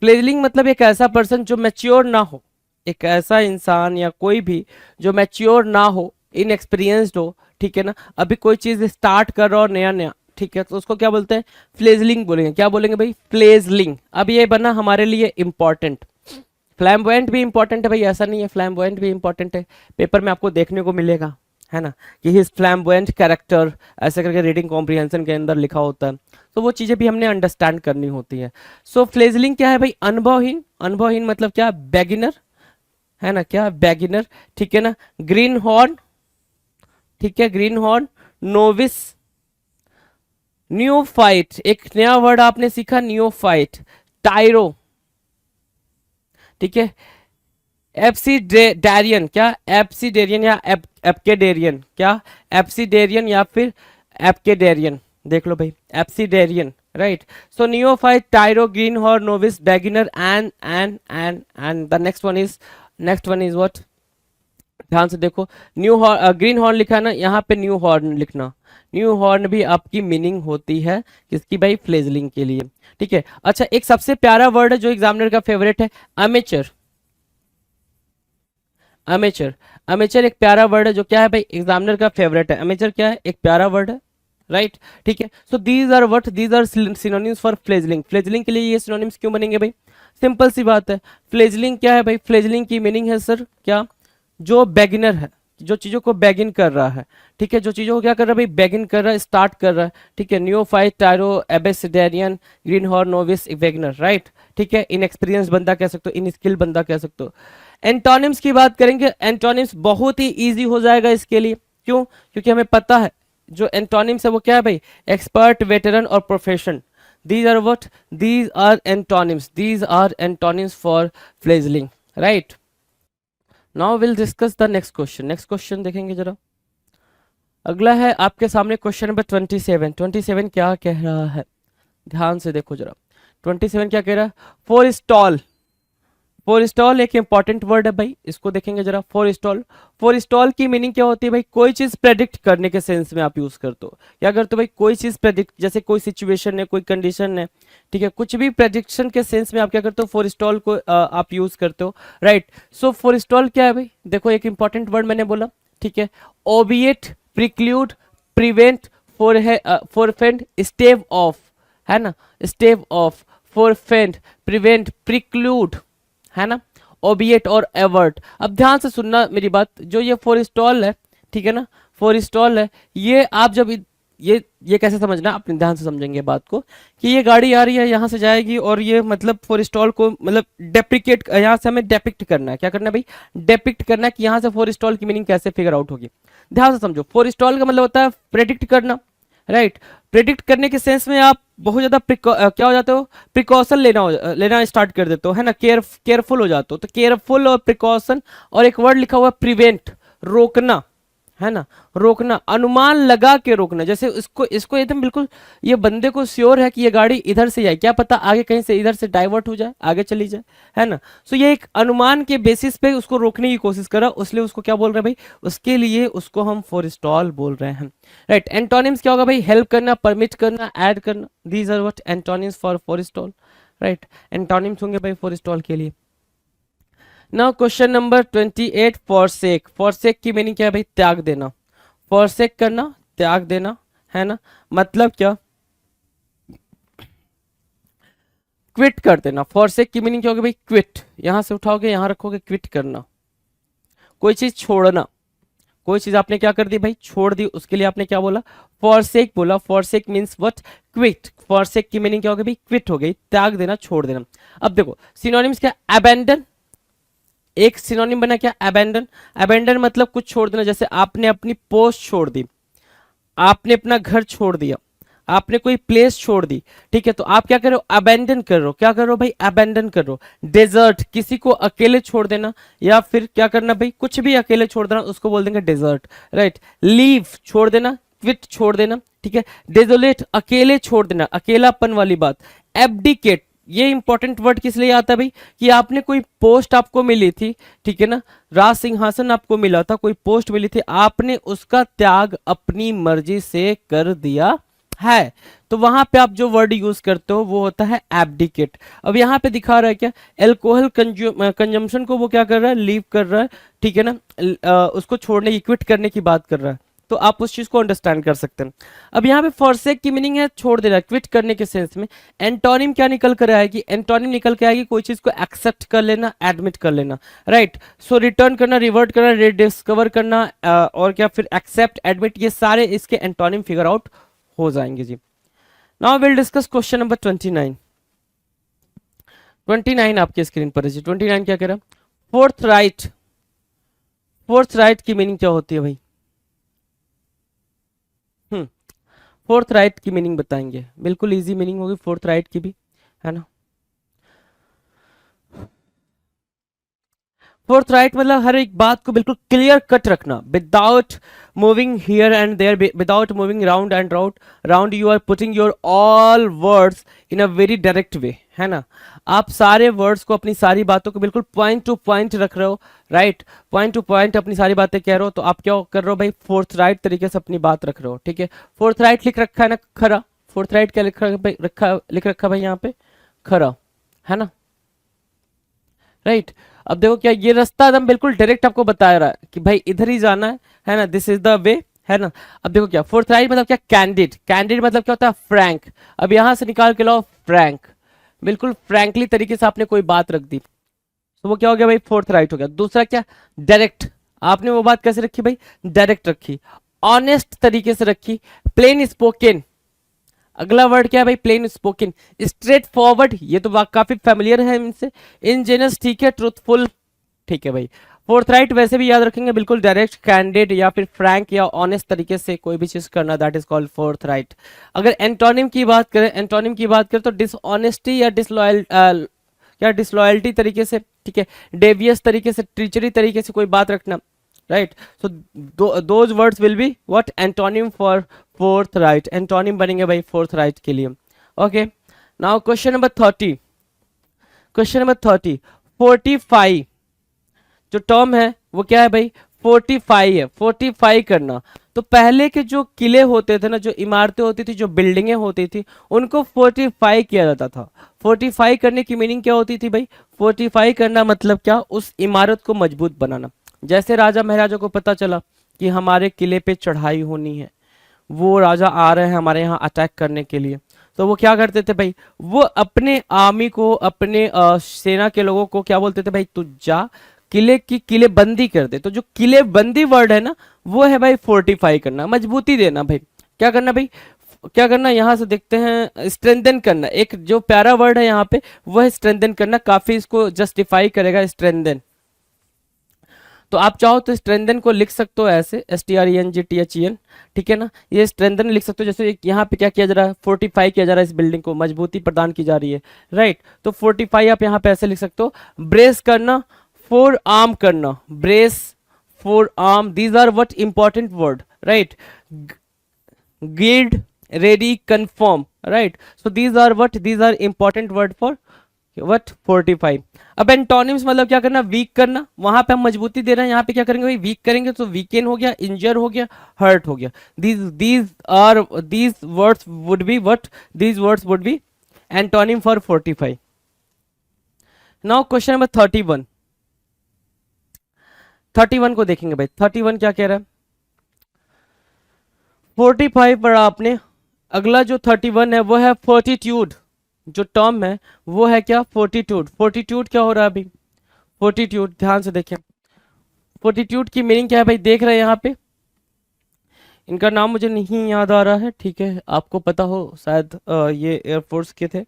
Speaker 2: फ्लेजलिंग मतलब एक ऐसा पर्सन जो मैच्योर ना हो, एक ऐसा इंसान या कोई भी जो मैच्योर ना हो, इनएक्सपीरियंस्ड हो, ठीक है ना, अभी कोई चीज स्टार्ट कर रहा हो नया नया, ठीक है, तो उसको क्या बोलते हैं, फ्लेजलिंग बोलेंगे। क्या बोलेंगे भाई, फ्लेजलिंग। अब ये बना हमारे लिए इंपॉर्टेंट, फ्लैम्बॉयंट भी इंपॉर्टेंट है भाई, ऐसा नहीं है, फ्लैम्बॉयंट भी इंपॉर्टेंट है, पेपर में आपको देखने को मिलेगा, है ना, कि हिज फ्लैम्बॉयंट कैरेक्टर, ऐसे करके रीडिंग कॉम्प्रिहेंशन के अंदर लिखा होता है, तो वो चीजें भी हमने अंडरस्टैंड करनी होती है। सो फ्लेजलिंग क्या है भाई, अनुभवहीन, अनुभवहीन मतलब क्या, बेगिनर, है ना, क्या, बेगिनर, ठीक है ना। ग्रीन हॉर्न, ठीक है, ग्रीन हॉर्न, नोविस, न्यूफाइट, एक नया वर्ड आपने सीखा, न्यूफाइट, टायरो, ठीक है, एप्सीडेरियन, क्या, एप्सीडेरियन या एप्केडेरियन, क्या, एप्सीडेरियन या फिर एप्केडेरियन, देख लो भाई, abecedarian, right. So neophyte, tyro, greenhorn, novice, beginner and the next one is what, ध्यान से देखो, न्यू हॉर्न, ग्रीन हॉर्न लिखा है ना, यहाँ पे न्यू हॉर्न लिखना, न्यू हॉर्न भी आपकी मीनिंग होती है किसकी भाई, फ्लेजलिंग के लिए, ठीक है। अच्छा, एक सबसे प्यारा वर्ड है जो एग्जामिनर का फेवरेट है, अमेचर, अमेचर, अमेचर एक प्यारा वर्ड है जो क्या है भाई, एग्जामिनर का फेवरेट है, अमेचर क्या है, एक प्यारा वर्ड है, राइट, ठीक है। So these are what, these are synonyms for fledgling. Fledgling के लिए ये सिनोनिम्स क्यों बनेंगे भाई, सिंपल सी बात है, फ्लेजलिंग क्या है भाई, फ्लेजलिंग की मीनिंग है सर क्या, जो बेगिनर है, जो चीजों को बैगिन कर रहा है, ठीक है, जो चीजों को क्या कर रहा है भाई, बैगिन कर रहा है, स्टार्ट कर रहा है, ठीक है, neophyte, tyro, abecedarian, greenhorn, novice, beginner, right, ठीक है। इनएक्सपीरियंस बंदा कह सकते हो, इन स्किल बंदा कह सकते हो। एंटोनिम्स की बात करेंगे, एंटोनिम्स बहुत ही इजी हो जाएगा इसके लिए, क्यों, क्योंकि हमें पता है जो एंटोनिम्स है वो क्या है भाई, एक्सपर्ट, वेटरन और profession, these are what, these are antonyms, these are antonyms for fledgling, right। now we'll discuss the next question, next question देखेंगे जरा। अगला है आपके सामने क्वेश्चन नंबर 27। 27 क्या कह रहा है, ध्यान से देखो जरा, 27 क्या कह रहा है, फॉर स्टॉल, फॉर स्टॉल एक इंपॉर्टेंट वर्ड है भाई, इसको देखेंगे जरा। फॉर स्टॉल, फॉर स्टॉल की मीनिंग क्या होती है भाई, कोई चीज प्रेडिक्ट करने के सेंस में आप यूज करते हो, क्या करते हो भाई, कोई चीज प्रेडिक्ट, जैसे कोई सिचुएशन है, कोई कंडीशन है, ठीक है, कुछ भी प्रेडिक्शन के सेंस में आप क्या करते हो, फॉर स्टॉल को आप यूज करते हो, राइट। सो फॉर स्टॉल क्या है भाई, देखो एक इंपॉर्टेंट वर्ड मैंने बोला, ठीक है, ओबिएट, प्रिक्लूड, प्रिवेंट, फोरफेंड, स्टेव ऑफ, है ना, स्टेव ऑफ, फोरफेंड, प्रिवेंट, प्रिक्लूड, है ना, ओबिएट और एवर्ट। अब ध्यान से सुनना मेरी बात, जो ये फॉर स्टॉल है, ठीक है ना, फॉर स्टॉल है, ये आप जब ये कैसे समझना, अपने ध्यान से समझेंगे बात को, कि ये गाड़ी आ रही है यहाँ से जाएगी और ये मतलब फॉरेस्टॉल को मतलब डेप्रिकेट, यहाँ से हमें डेपिक्ट करना है, क्या करना है भाई, डेपिक्ट करना है कि यहाँ से फॉरेस्टॉल की मीनिंग कैसे फिगर आउट होगी। ध्यान से समझो, फॉरेस्टॉल का मतलब होता है प्रेडिक्ट करना, राइट। प्रेडिक्ट करने के सेंस में आप बहुत ज्यादा क्या हो जाते हो, प्रिकॉशन लेना स्टार्ट कर देते हो, है ना, केयरफुल हो जाते हो। तो केयरफुल और प्रिकॉशन, और एक वर्ड लिखा हुआ प्रिवेंट, रोकना, है ना, रोकना, अनुमान लगा के रोकना। जैसे इसको एकदम बिल्कुल ये बंदे को श्योर है कि ये गाड़ी इधर से जाए, क्या पता आगे कहीं से इधर से डाइवर्ट हो जाए, आगे चली जाए, है ना। सो ये एक अनुमान के बेसिस पे उसको रोकने की कोशिश कर रहा, इसलिए उसको क्या बोल रहे हैं भाई, उसके लिए उसको हम फॉरेस्टॉल बोल रहे हैं, राइट। एंटोनिम्स क्या होगा भाई, हेल्प करना, परमिट करना, ऐड करना, these are what antonyms for forestall, right. Antonyms होंगे भाई फॉरेस्टॉल के लिए। Now question number 28, forsake. Forsake की मीनिंग क्या है भाई, त्याग देना, फॉरसेक करना, त्याग देना, है ना, मतलब क्या, क्विट कर देना। फॉरसेक की मीनिंग क्या होगी भाई, क्विट, यहां से उठाओगे यहां रखोगे, क्विट करना, कोई चीज छोड़ना, कोई चीज आपने क्या कर दी भाई, छोड़ दी, उसके लिए आपने क्या बोला, फॉरसेक बोला। Forsake means what, quit. Forsake की मीनिंग क्या होगी भाई, क्विट हो गई, त्याग देना, छोड़ देना। अब देखो सिनोनिम्स क्या, अबेंडन, एक सिनोनिम बना क्या, अबेंडन। अबेंडन मतलब कुछ छोड़ देना, जैसे आपने अपनी पोस्ट छोड़ दी, आपने अपना घर छोड़ दिया, आपने कोई प्लेस छोड़ दी, ठीक है, तो आप क्या कर रहे हो, अबेंडन कर रहे हो, क्या कर रहे हो भाई, अबेंडन कर रहे हो। डेजर्ट, किसी को अकेले छोड़ देना, या फिर क्या करना भाई, कुछ भी अकेले छोड़ देना, उसको बोल देंगे डेजर्ट, राइट। लीव, छोड़ देना, क्विट, छोड़ देना, ठीक है। डेजोलेट, अकेले छोड़ देना, अकेलापन वाली बात। एब्डिकेट, ये इंपॉर्टेंट वर्ड किस लिए आता है भाई, कि आपने कोई पोस्ट आपको मिली थी, ठीक है ना, राज सिंहासन आपको मिला था, कोई पोस्ट मिली थी, आपने उसका त्याग अपनी मर्जी से कर दिया है, तो वहां पे आप जो वर्ड यूज करते हो वो होता है एब्डिकेट। अब यहाँ पे दिखा रहा है क्या, एल्कोहल कंजम्पशन को वो क्या कर रहा है, लीव कर रहा है, ठीक है ना, उसको छोड़ने की, क्विट करने की बात कर रहा है, तो आप उस चीज को अंडरस्टैंड कर सकते हैं। अब यहाँ पे फॉरसेक की मीनिंग है छोड़ देना, क्विट करने के सेंस में। एंटोनिम क्या निकल कर आएगी, एंटोनिम निकल के आएगी कोई चीज को एक्सेप्ट कर लेना, एडमिट कर लेना, राइट। सो रिटर्न करना, रिवर्ट करना, रिडिस्कवर करना, और क्या फिर एक्सेप्ट, एडमिट, ये सारे इसके एंटोनिम फिगर आउट हो जाएंगे जी। Now will discuss question number 29। 29 आपके स्क्रीन पर है जी। 29 क्या कह रहा है, फोर्थ राइट। फोर्थ राइट की मीनिंग क्या होती है भाई, फोर्थ राइट की मीनिंग बताएंगे, बिल्कुल इजी मीनिंग होगी फोर्थ राइट की भी, है ना। फोर्थ राइट मतलब हर एक बात को बिल्कुल क्लियर कट रखना, without moving here and there, without moving round and round, you are putting your all words in a very direct way, है ना। आप सारे वर्ड्स को, अपनी सारी बातों को बिल्कुल पॉइंट टू पॉइंट रख रहे हो, राइट, पॉइंट टू पॉइंट अपनी सारी बातें कह रहे हो, तो आप क्या कर रहे हो भाई, फोर्थ राइट तरीके से अपनी बात रख रहे हो, ठीक है। फोर्थ राइट लिख रखा है ना, खरा। फोर्थ राइट क्या लिख रखा भाई यहाँ पे, खरा, है ना, राइट। अब देखो क्या, ये रास्ता एकदम बिल्कुल डायरेक्ट आपको बता रहा है कि भाई इधर ही जाना है ना, दिस इज द वे, है ना। अब देखो क्या, फोर्थ राइट मतलब क्या, कैंडिड। कैंडिड मतलब क्या होता है, फ्रैंक। अब यहां से निकाल के लाओ फ्रैंक, बिल्कुल फ्रैंकली तरीके से आपने कोई बात रख दी, तो वो क्या हो गया भाई, फोर्थ राइट हो गया। दूसरा क्या, डायरेक्ट, आपने वो बात कैसे रखी भाई, डायरेक्ट रखी, ऑनेस्ट तरीके से रखी, प्लेन स्पोकन। अगला वर्ड क्या है भाई, प्लेन स्पोकन। स्ट्रेट फॉरवर्ड, ये तो काफी फेमिलियर है इनसे। इंजेनस, ठीक है, ट्रूथफुल, ठीक है भाई। फोर्थ राइट वैसे भी याद रखेंगे, बिल्कुल डायरेक्ट, कैंडिड या फिर फ्रैंक या ऑनेस्ट तरीके से कोई भी चीज करना, that is called fourth right. अगर एंटोनिम की बात करें, एंटोनिम की बात करें तो डिसऑनेस्टी या डिसलॉयल्टी तरीके से, ठीक है, डेवियस तरीके से, ट्रीचरी तरीके से कोई बात रखना, right. So those words will be what, antonym for fourth right. Antonym बनेंगे भाई फोर्थ राइट के लिए। Okay, now question number 30। Question number 30, fortify जो टर्म है वो क्या है भाई, फोर्टिफाई है, फोर्टिफाई करना। तो पहले के जो किले होते थे ना, जो इमारतें होती थी, जो बिल्डिंगें होती थी, उनको फोर्टिफाई किया जाता था। फोर्टिफाई करने की मीनिंग क्या होती थी भाई, फोर्टिफाई करना मतलब क्या, उस इमारत को मजबूत बनाना। जैसे राजा महाराजा को पता चला कि हमारे किले पे चढ़ाई होनी है, वो राजा आ रहे हैं हमारे यहाँ अटैक करने के लिए, तो वो क्या करते थे भाई, वो अपने आर्मी को, अपने सेना के लोगों को क्या बोलते थे भाई, तू जा किले की किलेबंदी कर दे। तो जो किलेबंदी वर्ड है ना, वो है भाई फोर्टिफाई करना, मजबूती देना भाई, क्या करना भाई, क्या करना, यहां से देखते हैं, स्ट्रेंथन करना, एक जो प्यारा वर्ड है यहाँ पे वह स्ट्रेंथन करना, काफी इसको जस्टिफाई करेगा स्ट्रेंथन। तो आप चाहो तो स्ट्रेंथन को लिख सकते हो ऐसे, STRENGTHEN, ठीक है ना, ये स्ट्रेंथन लिख सकते हो। जैसे यहाँ पे क्या किया जा रहा है, फोर्टिफाई किया जा रहा है, इस बिल्डिंग को मजबूती प्रदान की जा रही है, राइट। तो फोर्टिफाई आप यहाँ पे ऐसे लिख सकते हो। ब्रेस करना, फोर आर्म करना, brace, forearm, these are what important word, right. Gild, ready, confirm, right. So these are what, these are important word for what, fortify. अब एंटोनिम्स मतलब क्या करना, वीक करना, वहां पे हम मजबूती दे रहे हैं, यहाँ पे क्या करेंगे भाई, वीक करेंगे, तो वीकेन हो गया, इंजर हो गया, हर्ट हो गया। These words would be what, these words would B antonym for fortify. Now question number 31, 31 को देखेंगे भाई। 31 क्या कह रहा है, 45 पर आपने, अगला जो 31 है वो है फोर्टिट्यूड, जो टर्म है वो है क्या, फोर्टिट्यूड। फोर्टिट्यूड क्या हो रहा है अभी, फोर्टिट्यूड, ध्यान से देखें, फोर्टिट्यूड की मीनिंग क्या है भाई, देख रहे हैं यहाँ पे, इनका नाम मुझे नहीं याद आ रहा है, ठीक है, आपको पता हो शायद, ये एयरफोर्स के थे,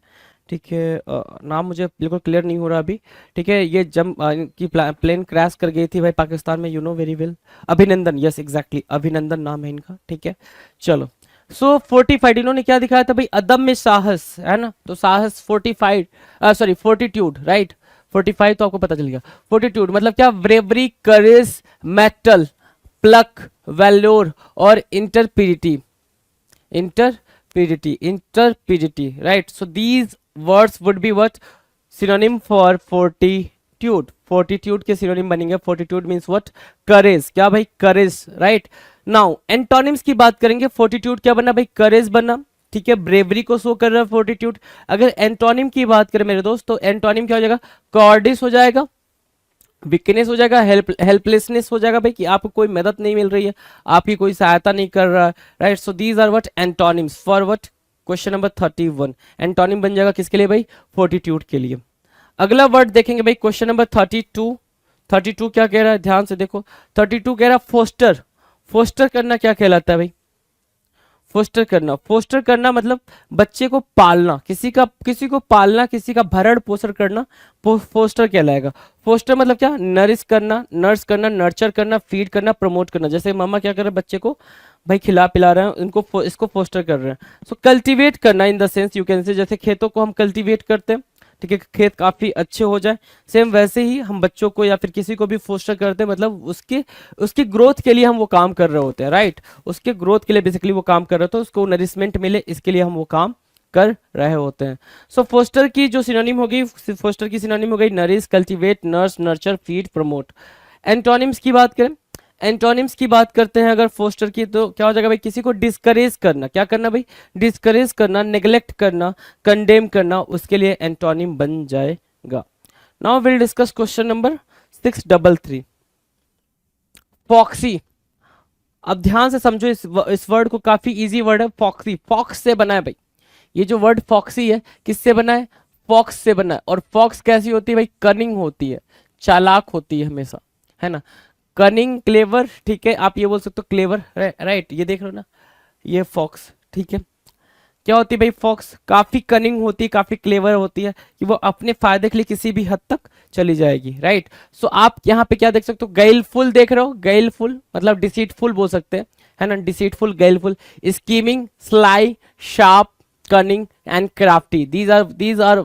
Speaker 2: ठीक है, नाम मुझे बिल्कुल क्लियर नहीं हो रहा अभी, ठीक है। ये जब इनकी प्लेन क्रैश कर गई थी भाई पाकिस्तान में, यू नो वेरी वेल, अभिनंदन, यस एग्जैक्टली, अभिनंदन नाम है इनका, ठीक है। चलो, सो फोर्टिफाइड, इन्होंने क्या दिखाया था भाई, अदम्य साहस, है ना, तो साहस, फोर्टिफाइड, सॉरी फोर्टिट्यूड, राइट। 45 तो आपको पता चल गया। फोर्टिट्यूड मतलब क्या, bravery, courage, mettle, pluck, valour और intrepidity, intrepidity, right. So these words would be what, synonym for fortitude. Fortitude के सिनोनिम बनेंगे, फोर्टिट्यूड मींस व्हाट, करेज, क्या भाई, करेज, राइट। नाउ एंटोनिम्स की बात करेंगे, फोर्टिट्यूड क्या बना भाई, करेज बना, ठीक है, ब्रेवरी को शो कर रहा है फोर्टिट्यूड। अगर एंटोनिम की बात करें मेरे दोस्त, तो एंटोनिम क्या हो जाएगा, कॉर्डिस हो जाएगा, वीकनेस हो जाएगा, हेल्पलेसनेस हो जाएगा भाई, कि आपको कोई मदद नहीं मिल रही है, आपकी कोई सहायता नहीं कर रहा है, right. So these are what antonyms for what, question number 31, antonym बन जाएगा किसके लिए भाई, फोर्टिट्यूड के लिए। अगला वर्ड देखेंगे भाई, क्वेश्चन नंबर 32, 32 क्या कह रहा है, ध्यान से देखो, 32 कह रहा है फोस्टर। फोस्टर करना क्या कहलाता है भाई, फोस्टर करना, फोस्टर करना मतलब बच्चे को पालना, किसी को पालना, किसी का भरण पोषण करना, फोस्टर कहलाएगा। फोस्टर मतलब क्या, नरिश करना, नर्स करना, नर्चर करना, फीड करना, प्रमोट करना। जैसे मामा क्या कर रहे हैं, बच्चे को भाई खिला पिला रहे हैं, उनको इसको फोस्टर कर रहे हैं। सो कल्टीवेट करना, in the sense you can say, जैसे खेतों को हम कल्टीवेट करते हैं, ठीक है, खेत काफी अच्छे हो जाए, सेम वैसे ही हम बच्चों को या फिर किसी को भी फोस्टर करते हैं, मतलब उसकी ग्रोथ के लिए हम वो काम कर रहे होते हैं, राइट। उसके ग्रोथ के लिए बेसिकली वो काम कर रहे होते हैं, उसको नरिशमेंट मिले, इसके लिए हम वो काम कर रहे होते हैं। सो फोस्टर की जो सिनोनिम होगी, फोस्टर की सिनोनिम हो गई nourish, cultivate, nurse, nurture, feed, promote. Antonyms की बात करें, एंटोनिम्स की बात करते हैं अगर फोस्टर की, तो क्या हो जाएगा भाई, किसी को डिस्करेज करना, क्या करना भाई, डिस्करेज करना, नेग्लेक्ट करना, कंडेम करना, उसके लिए एंटोनिम बन जाएगा। Now will discuss question number 633, foxy. अब ध्यान से समझो इस वर्ड को, काफी इजी वर्ड है, फॉक्सी, फॉक्स से बना है भाई, ये जो वर्ड फॉक्सी है किससे बना है, फॉक्स से बना है। और फॉक्स कैसी होती है भाई, कनिंग होती है, चालाक होती है हमेशा, है ना, कनिंग, क्लेवर, ठीक है, आप ये बोल सकते हो क्लेवर, राइट। ये देख लो ना, ये फॉक्स, ठीक है, क्या होती है भाई, फॉक्स काफी कनिंग होती है, काफी क्लेवर होती है, कि वो अपने फायदे के लिए किसी भी हद तक चली जाएगी, राइट। सो आप यहाँ पे क्या देख सकते हो, गेलफुल देख रहे हो, गेलफुल मतलब डिसीटफुल बोल सकते हैं, है ना, deceitful, guileful, scheming, sly, sharp, cunning and crafty, these are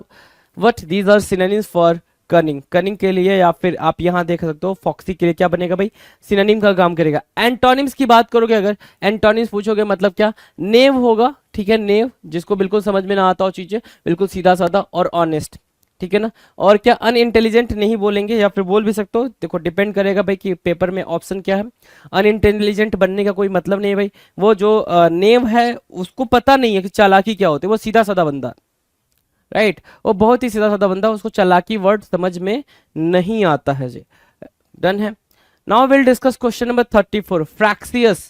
Speaker 2: what, these are synonyms for cunning. Cunning के लिए, या फिर आप यहां देख सकते हो फॉक्सी के लिए क्या बनेगा भाई, सिनोनिम का काम करेगा। एंटोनिम्स की बात करोगे, अगर एंटोनिम्स पूछोगे मतलब क्या, नेव होगा, ठीक है, नेव, जिसको बिल्कुल समझ में ना आता हो चीजें, बिल्कुल सीधा साधा, और ऑनेस्ट, ठीक है ना। और क्या, अनइंटेलिजेंट नहीं बोलेंगे, या फिर बोल भी सकते हो, देखो डिपेंड करेगा भाई कि पेपर में ऑप्शन क्या है। अनइंटेलिजेंट बनने का कोई मतलब नहीं है भाई, वो जो नेव है उसको पता नहीं है कि चालाकी क्या होती है, वो सीधा साधा बंदा, राइट, वो बहुत ही सीधा साधा बंदा, उसको चालाकी वर्ड समझ में नहीं आता है जी। डन है। Now will discuss question number 34, फ्रैक्सियस।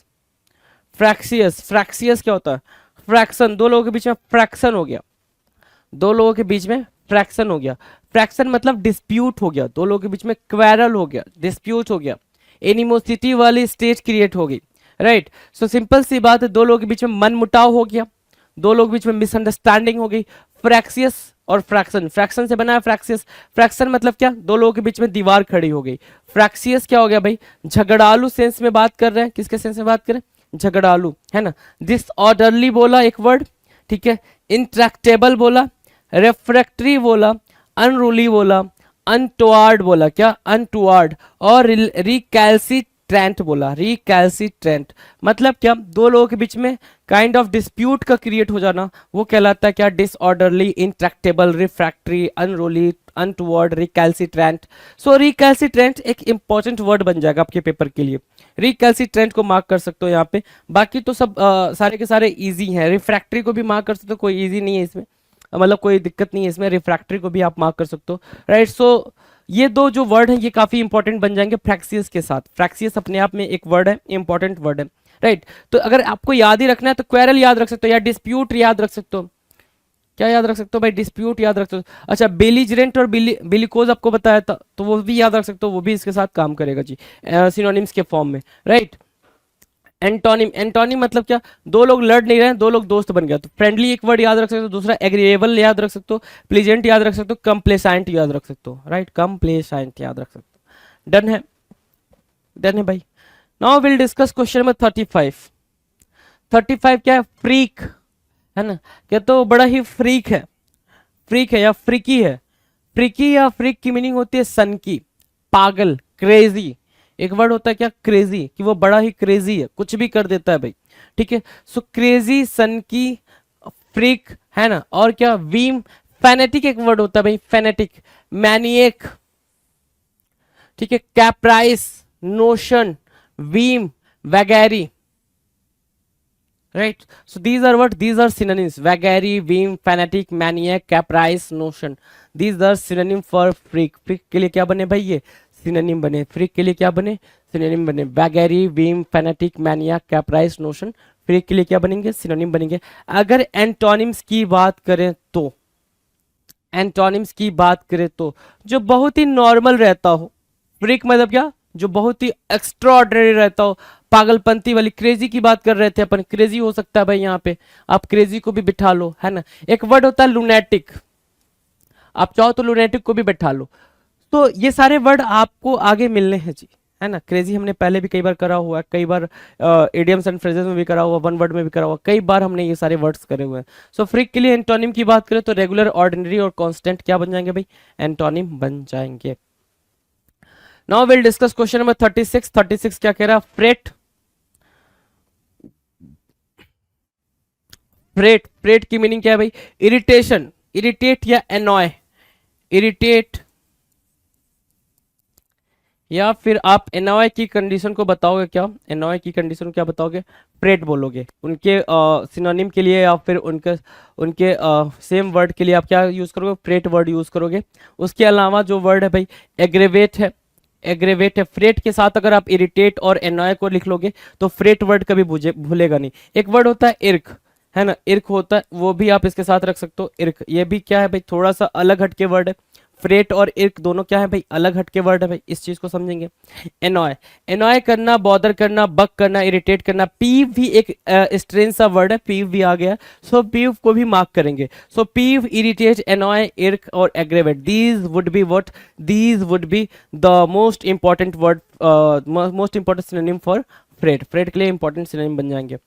Speaker 2: फ्रैक्सियस, फ्रैक्सियस क्या होता है, फ्रैक्शन, दो लोगों के बीच में फ्रैक्शन हो गया, दो लोगों के बीच में फ्रैक्शन हो गया। फ्रैक्शन मतलब डिस्प्यूट हो गया, दो लोगों के बीच में क्वेरल हो गया, डिस्प्यूट हो गया, एनिमोसिटी वाली स्टेट क्रिएट हो गई, राइट। सो सिंपल सी बात है, दो लोगों के बीच में मन मुटाव हो गया, दो लोगों के बीच में मिसअंडरस्टैंडिंग हो गई। फ्रैक्सियस और फ्रैक्शन, फ्रैक्शन से बना है फ्रैक्सियस। फ्रैक्शन मतलब क्या, दो लोगों के बीच में दीवार खड़ी हो गई। फ्रैक्सियस क्या हो गया भाई, झगड़ालू सेंस में बात कर रहे हैं। किसके सेंस में बात करें, झगड़ालू, है ना। डिसऑर्डरली बोला एक वर्ड, ठीक है। इंट्रैक्टेबल बोला, रेफ्रैक्टरी बोला, अनरूली बोला, अनटुआर्ड बोला, क्या अनटुआर्ड, और रिकैल्सिट्रेंट बोला, रिकैल्सिट्रेंट। मतलब क्या, दो लोगों के बीच में काइंड ऑफ डिस्प्यूट का क्रिएट हो जाना, वो कहलाता है क्या, disorderly, intractable, refractory, unruly, untoward, recalcitrant. So recalcitrant एक इंपॉर्टेंट वर्ड बन जाएगा आपके पेपर के लिए। रिकैल्सिट्रेंट को मार्क कर सकते हो यहाँ पे। बाकी तो सब सारे के सारे इजी हैं। रिफ्रैक्टरी को भी मार्क कर सकते हो, कोई इजी नहीं है इसमें, मतलब कोई दिक्कत नहीं है इसमें। रिफ्रैक्टरी को भी आप मार्क कर सकते हो, राइट। सो ये दो जो वर्ड हैं ये काफी इंपॉर्टेंट बन जाएंगे फ्रैक्सियस के साथ। फ्रैक्सियस अपने आप में एक वर्ड है, इंपॉर्टेंट वर्ड है, राइट। तो अगर आपको याद ही रखना है तो क्वेरल याद रख सकते हो, या डिस्प्यूट याद रख सकते हो। क्या याद रख सकते हो भाई, डिस्प्यूट याद रख सकते हो। अच्छा, बेलिजरेंट और बिलिकोज आपको बताया था, तो वो भी याद रख सकते हो, वो भी इसके साथ काम करेगा जी, सिनोनिम्स के फॉर्म में, राइट। एंटोनिम, एंटोनिम मतलब क्या, दो लोग लड़ नहीं रहे, दो लोग दोस्त बन गया। तो फ्रेंडली एक वर्ड याद रख सकते हो, दूसरा एग्रीएबल याद रख सकते हो, प्लीजेंट याद रख सकते हो, कंप्लेसेंट याद रख सकते हो, राइट, कंप्लेसेंट याद रख सकते हो। डन है, डन है भाई। Now will discuss question number 35। 35 क्या है, फ्रीक, है ना। क्या तो बड़ा ही फ्रीक है, फ्रीक है या फ्रीकी है। फ्रीकी या फ्रीक की मीनिंग होती है सन की, पागल, क्रेजी। एक वर्ड होता है क्या, क्रेजी, कि वो बड़ा ही क्रेजी है, कुछ भी कर देता है भाई, ठीक है। सो क्रेजी, सन की, फ्रीक, है ना। और क्या, वीम, फैनेटिक एक वर्ड होता है भाई, फैनेटिक, मैनिएक, ठीक है। Caprice, notion, whim, vagary, right, so these are what, these are synonyms, vagary, whim, fanatic, maniac, caprice, notion, these are synonym for freak। freak के लिए क्या बने भाई, ये synonym बने। freak के लिए क्या बने, synonym बने। vagary, whim, fanatic, maniac, caprice, notion, freak के लिए क्या बनेंगे, synonym बनेंगे। अगर antonyms की बात करें तो, एंटोनिम्स की बात करें तो, जो बहुत ही नॉर्मल रहता हो। फ्रीक मतलब क्या, जो बहुत ही एक्स्ट्राऑर्डिनरी रहता हो, पागलपंती वाली। क्रेजी की बात कर रहे थे अपन, क्रेजी हो सकता है भाई यहाँ पे, आप क्रेजी को भी बिठा लो, है ना। एक वर्ड होता है लुनेटिक, आप चाहो तो लुनेटिक को भी बैठा लो। तो ये सारे वर्ड आपको आगे मिलने हैं जी, है ना। क्रेजी हमने पहले भी कई बार करा हुआ है, कई बार इडियम्स एंड फ्रेजेस में भी करा हुआ, वन वर्ड में भी करा हुआ, कई बार हमने ये सारे वर्ड्स करे हुए हैं। सो फ्रीक के लिए एंटोनिम की बात करें तो रेगुलर, ऑर्डिनरी और कांस्टेंट क्या बन जाएंगे भाई, एंटोनिम बन जाएंगे। Now will discuss question number 36। 36 क्या कह रहा है, फ्रेट। फ्रेट, फ्रेट की मीनिंग क्या है भाई, इरिटेशन, इरिटेट या एनॉय, इरिटेट, या फिर आप एनॉय की कंडीशन को बताओगे क्या, एनॉय की कंडीशन क्या बताओगे, फ्रेट बोलोगे। उनके सिनोनिम के लिए या फिर उनके उनके सेम वर्ड के लिए आप क्या यूज करोगे, फ्रेट वर्ड यूज करोगे। उसके अलावा जो वर्ड है भाई, एग्रेवेट है, एग्रेवेट है। फ्रेट के साथ अगर आप इरिटेट और एनॉय को लिख लोगे तो फ्रेट वर्ड कभी भूलेगा नहीं। एक वर्ड होता है इर्क, है ना, इर्क होता है, वो भी आप इसके साथ रख सकते हो, इर्क। ये भी क्या है भाई, थोड़ा सा अलग हटके वर्ड है। फ्रेट और इर्क दोनों क्या है भाई, अलग हटके वर्ड है भाई, इस चीज को समझेंगे। एनॉय, एनॉय करना, बॉदर करना, बक करना, इरिटेट करना। पीव भी एक स्ट्रेन सा वर्ड है, पीव भी आ गया, सो पीव को भी मार्क करेंगे। सो पीव, इरिटेट, एनॉय, इर्क और aggravate, these would be what, these would be the most important word, most important synonym for freight. Freight के लिए इंपॉर्टेंट सिनोनिम बन जाएंगे,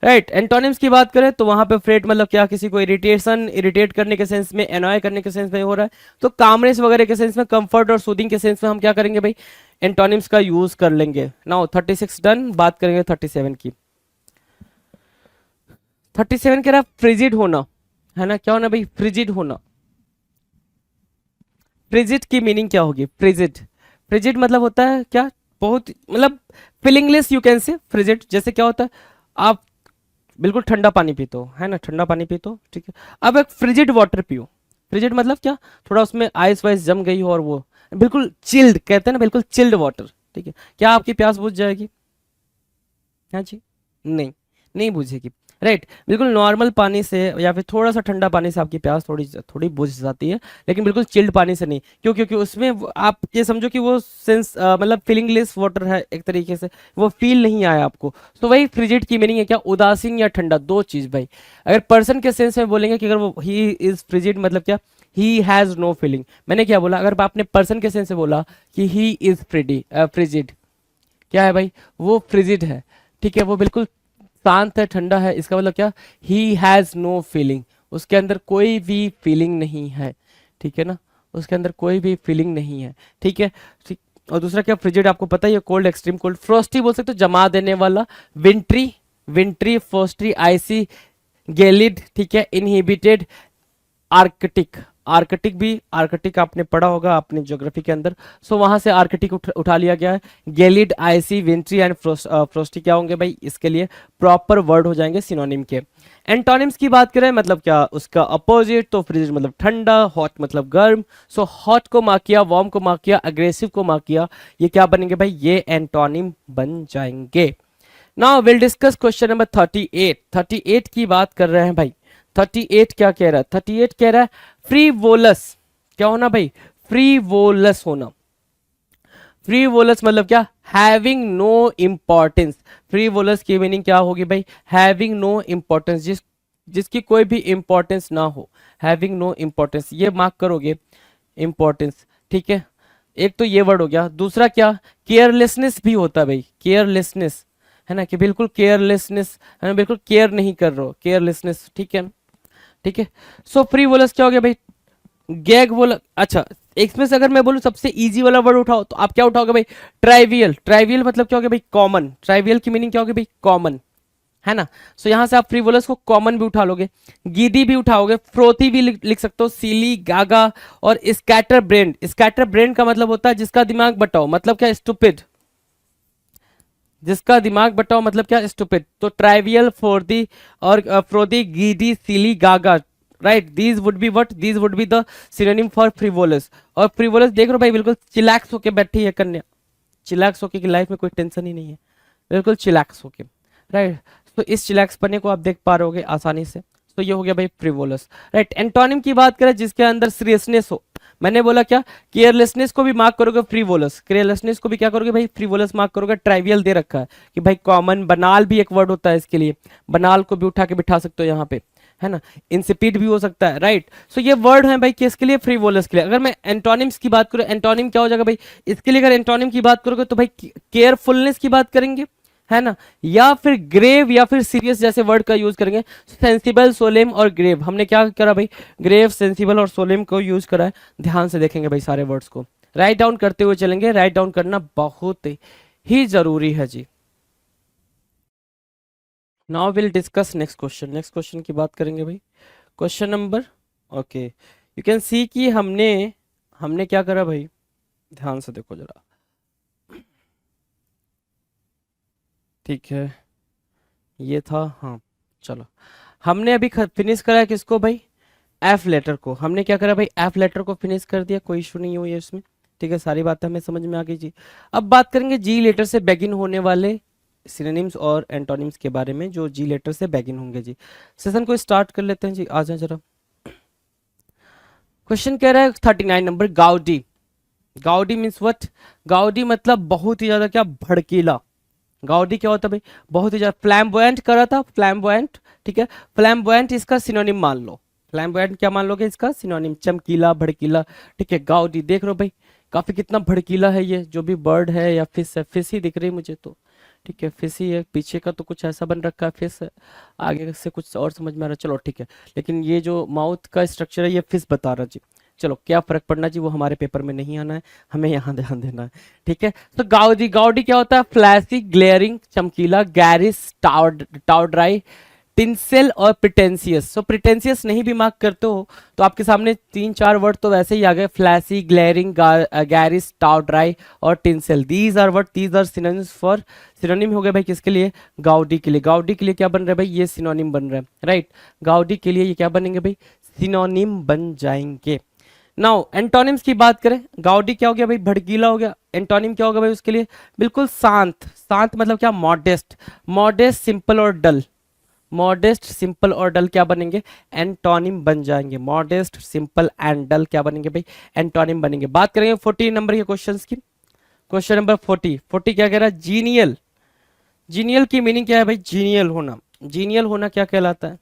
Speaker 2: राइट। एंटोनिम्स की बात करें तो वहां पे फ्रेट मतलब क्या, किसी को इरिटेशन, इरिटेट करने के सेंस में, एनॉय करने के सेंस में हो रहा है, तो कामनेस वगैरह के सेंस में, कंफर्ट और सूदिंग के सेंस में हम क्या करेंगे भाई, एंटोनिम्स का यूज कर लेंगे। नाउ 36 डन, बात करेंगे 37 की। 37 कह रहा फ्रिजिड होना, है ना। क्या होना भाई, फ्रिजिड होना। फ्रिजिड की मीनिंग क्या होगी, फ्रिजिड, फ्रिजिड मतलब होता है क्या, बहुत मतलब फीलिंगलेस, यू कैन से फ्रिजिड। जैसे क्या होता है, आप बिल्कुल ठंडा पानी पीते हो, है ना, ठंडा पानी पीते हो, ठीक है। अब एक फ्रिजिड वाटर पियो, फ्रिजिड मतलब क्या, थोड़ा उसमें आइस वाइस जम गई हो और वो बिल्कुल चिल्ड, कहते हैं ना, बिल्कुल चिल्ड वाटर, ठीक है। क्या आपकी प्यास बुझ जाएगी, हाँ जी, नहीं, नहीं बुझेगी। राइट बिल्कुल नॉर्मल पानी से या फिर थोड़ा सा ठंडा पानी से आपकी प्यास थोड़ी थोड़ी बुझ जाती है, लेकिन बिल्कुल चिल्ड पानी से नहीं। क्यों? क्योंकि उसमें आप ये समझो कि वो सेंस मतलब फीलिंगलेस वाटर है एक तरीके से, वो फील नहीं आया आपको। तो वही फ्रिजिड की मीनिंग है क्या? उदासीन या ठंडा, दो चीज भाई। अगर पर्सन के सेंस में बोलेंगे कि अगर वो ही इज फ्रिजिड मतलब क्या? He has no feeling. मैंने क्या बोला? अगर आपने पर्सन के सेंस से बोला कि ही इज फ्रिजिड, क्या है भाई? वो फ्रिजिड है, ठीक है, वो बिल्कुल शांत है, ठंडा है, इसका मतलब क्या? ही हैज नो फीलिंग, उसके अंदर कोई भी फीलिंग नहीं है, ठीक है ना, उसके अंदर कोई भी फीलिंग नहीं है, ठीक है, ठीक। और दूसरा क्या? फ्रिजिड आपको पता ही है, कोल्ड, एक्सट्रीम कोल्ड। फ्रोस्टी बोल सकते हो, जमा देने वाला। विंट्री, विंट्री, फ्रोस्टी, आइसी, गेलिड, ठीक है, इनहिबिटेड, आर्कटिक। आर्कटिक भी, आर्कटिक आपने पढ़ा होगा अपने ज्योग्राफी के अंदर, सो वहां से आर्कटिक उठा लिया गया है। गेलिड, आइसी, विंट्री एंड फ्रोस्टी क्या होंगे भाई? इसके लिए प्रॉपर वर्ड हो जाएंगे सिनोनिम के। एंटोनिम्स की बात करें मतलब क्या? उसका अपोजिट, तो फ्रिजिड मतलब ठंडा, हॉट मतलब गर्म। सो हॉट को मार्क किया, वार्म को मार्क किया, अग्रेसिव को मार्क किया, ये क्या बनेंगे भाई? ये एंटोनिम बन जाएंगे। Now will discuss question number 38। 38 की बात कर रहे हैं भाई। 38 क्या कह रहा है? 38 कह रहा है फ्रीवोलस। क्या होना भाई? फ्रीवोलस होना। फ्रीवोलस मतलब क्या? Having no importance. फ्रीवोलस की मीनिंग क्या होगी भाई? हैविंग नो इंपॉर्टेंस, जिसकी कोई भी इंपॉर्टेंस ना हो, हैविंग नो इंपॉर्टेंस, ये मार्क करोगे इंपॉर्टेंस, ठीक है। एक तो ये वर्ड हो गया। दूसरा क्या? केयरलेसनेस भी होता है भाई, केयरलेसनेस, है ना, कि बिल्कुल केयरलेसनेस, है ना, बिल्कुल केयर नहीं कर रहे हो, केयरलेसनेस, ठीक है, ठीक है। सो फ्रीवोलस क्या हो गया भाई? गैग बोला। अच्छा, इसमें से अगर मैं बोलूं सबसे इजी वाला वर्ड उठाओ, तो आप क्या उठाओगे भाई? ट्राइवियल। ट्राइवियल मतलब क्या हो गया भाई? कॉमन। ट्राइवियल की मीनिंग क्या होगी भाई? कॉमन, है ना। सो यहां से आप फ्रीवोलस को कॉमन भी उठा लोगे, गीदी भी उठाओगे, फ्रोथी भी लिख सकते हो, सीली, गागा और स्कैटर ब्रेन। स्कैटर ब्रेन का मतलब होता है जिसका दिमाग बटाओ, मतलब क्या? स्टूपिड। जिसका दिमाग बटाओ मतलब क्या? स्टूपिड। तो ट्राइवियल, फोर्दी और frothy, giddy, silly, gaga, right, these would be what? These would be the synonym for frivolous. और फ्रीवोलस देख रहे हो भाई, बिल्कुल चिलैक्स होके बैठी है कन्या, चिलैक्स होके, कि लाइफ में कोई टेंशन ही नहीं है, बिल्कुल चिलैक्स होके, राइट। तो इस चिलैक्स पने को आप देख पा रहे होगे आसानी से। तो ये हो गया भाई फ्रिवोलस, राइट। एंटोनिम की बात करें जिसके अंदर सीरियसनेस हो, मैंने बोला क्या? केयरलेसनेस को भी मार्क करोगे फ्रीवोलस, केयरलेसनेस को भी क्या करोगे भाई? फ्रीवोलस मार्क करोगे। ट्राइवियल दे रखा है कि भाई कॉमन, बनाल भी एक वर्ड होता है इसके लिए, बनाल को भी उठा के बिठा सकते हो यहाँ पे, है ना। इंसिपिड भी हो सकता है, राइट। सो ये वर्ड है भाई किसके लिए? फ्रीवोलस के लिए। अगर मैं एंटोनिम्स की बात करूं, एंटोनिम क्या हो जाएगा भाई इसके लिए? अगर एंटोनिम की बात करोगे तो भाई केयरफुलनेस की बात करेंगे, है ना, या फिर ग्रेव या फिर सीरियस जैसे वर्ड का यूज करेंगे। सेंसिबल, सोलेम और ग्रेव, हमने क्या करा भाई? ग्रेव, सेंसिबल और सोलेम को यूज करा है। ध्यान से देखेंगे भाई सारे वर्ड्स को, राइट डाउन करते हुए चलेंगे, राइट डाउन करना बहुत ही जरूरी है जी। Now will discuss next question. Next question की बात करेंगे भाई, question number, okay, you can see कि हमने हमने क्या करा भाई, ध्यान से देखो जरा, ठीक है, ये था, हाँ, चलो, हमने अभी फिनिश करा है किसको भाई? एफ लेटर को। हमने क्या करा भाई? एफ लेटर को फिनिश कर दिया, कोई इशू नहीं हुई है इसमें, ठीक है, सारी बातें हमें समझ में आ गई जी। अब बात करेंगे जी लेटर से बेगिन होने वाले सिनोनिम्स और एंटोनिम्स के बारे में, जो जी लेटर से बेगिन होंगे जी। सेशन को स्टार्ट कर लेते हैं जी, आ जाए जरा। क्वेश्चन कह रहा है 39 number, Goudie. Goudie means what? Goudie मतलब बहुत ही ज्यादा क्या? भड़कीला। गाउडी क्या होता है भाई? बहुत ही ज्यादा। फ्लैम्बोयंट करा था, फ्लैम्बोयंट, ठीक है, फ्लैम्बोयंट इसका सिनोनिम मान लो। फ्लैम्बोयंट क्या मान लोगे इसका? सिनोनिम, चमकीला, भड़कीला, ठीक है। गाउडी देख रहे हो भाई, काफी कितना भड़कीला है ये, जो भी बर्ड है या फिश है, फिश ही दिख रही मुझे तो, ठीक है, फिश ही है। पीछे का तो कुछ ऐसा बन रखा है फिश है, आगे से कुछ और समझ में आ रहा है, चलो ठीक है। लेकिन ये जो माउथ का स्ट्रक्चर है ये फिश बता रहा जी। चलो क्या फर्क पड़ना जी, वो हमारे पेपर में नहीं आना है, हमें यहाँ ध्यान देना है, ठीक है। तो गाउडी, गाउडी क्या होता है? फ्लैशी, ग्लेयरिंग, चमकीला, गैरिस, टाउड्राई, टिंसेल और प्रिटेंसियस। सो प्रिटेंसियस नहीं भी मार्क करते हो तो आपके सामने 3-4 वर्ड तो वैसे ही आ गए, फ्लैशी, ग्लेयरिंग, गैरिस, टाउड्राई और tinsel. These are word, these are synonyms for, synonym हो गए भाई किसके लिए? गाउडी के लिए। गाउडी के लिए क्या बन रहा है भाई? ये सिनोनिम बन रहा है, राइट। गाउडी के लिए ये क्या बनेंगे भाई? सिनोनिम बन जाएंगे। नाउ एंटोनिम्स की बात करें, गाउडी क्या हो गया भाई? भड़कीला हो गया। एंटोनिम क्या होगा भाई उसके लिए? बिल्कुल शांत। शांत मतलब क्या? मॉडेस्ट। मॉडेस्ट, सिंपल और डल। मॉडेस्ट, सिंपल और डल क्या बनेंगे? एंटोनिम बन जाएंगे। मॉडेस्ट, सिंपल एंड डल क्या बनेंगे भाई? एंटोनिम बनेंगे। बात करेंगे 14 नंबर के क्वेश्चंस की। क्वेश्चन नंबर 40 क्या कह रहा है? जीनियल। जीनियल की मीनिंग क्या है भाई? जीनियल होना। जीनियल होना क्या कहलाता है?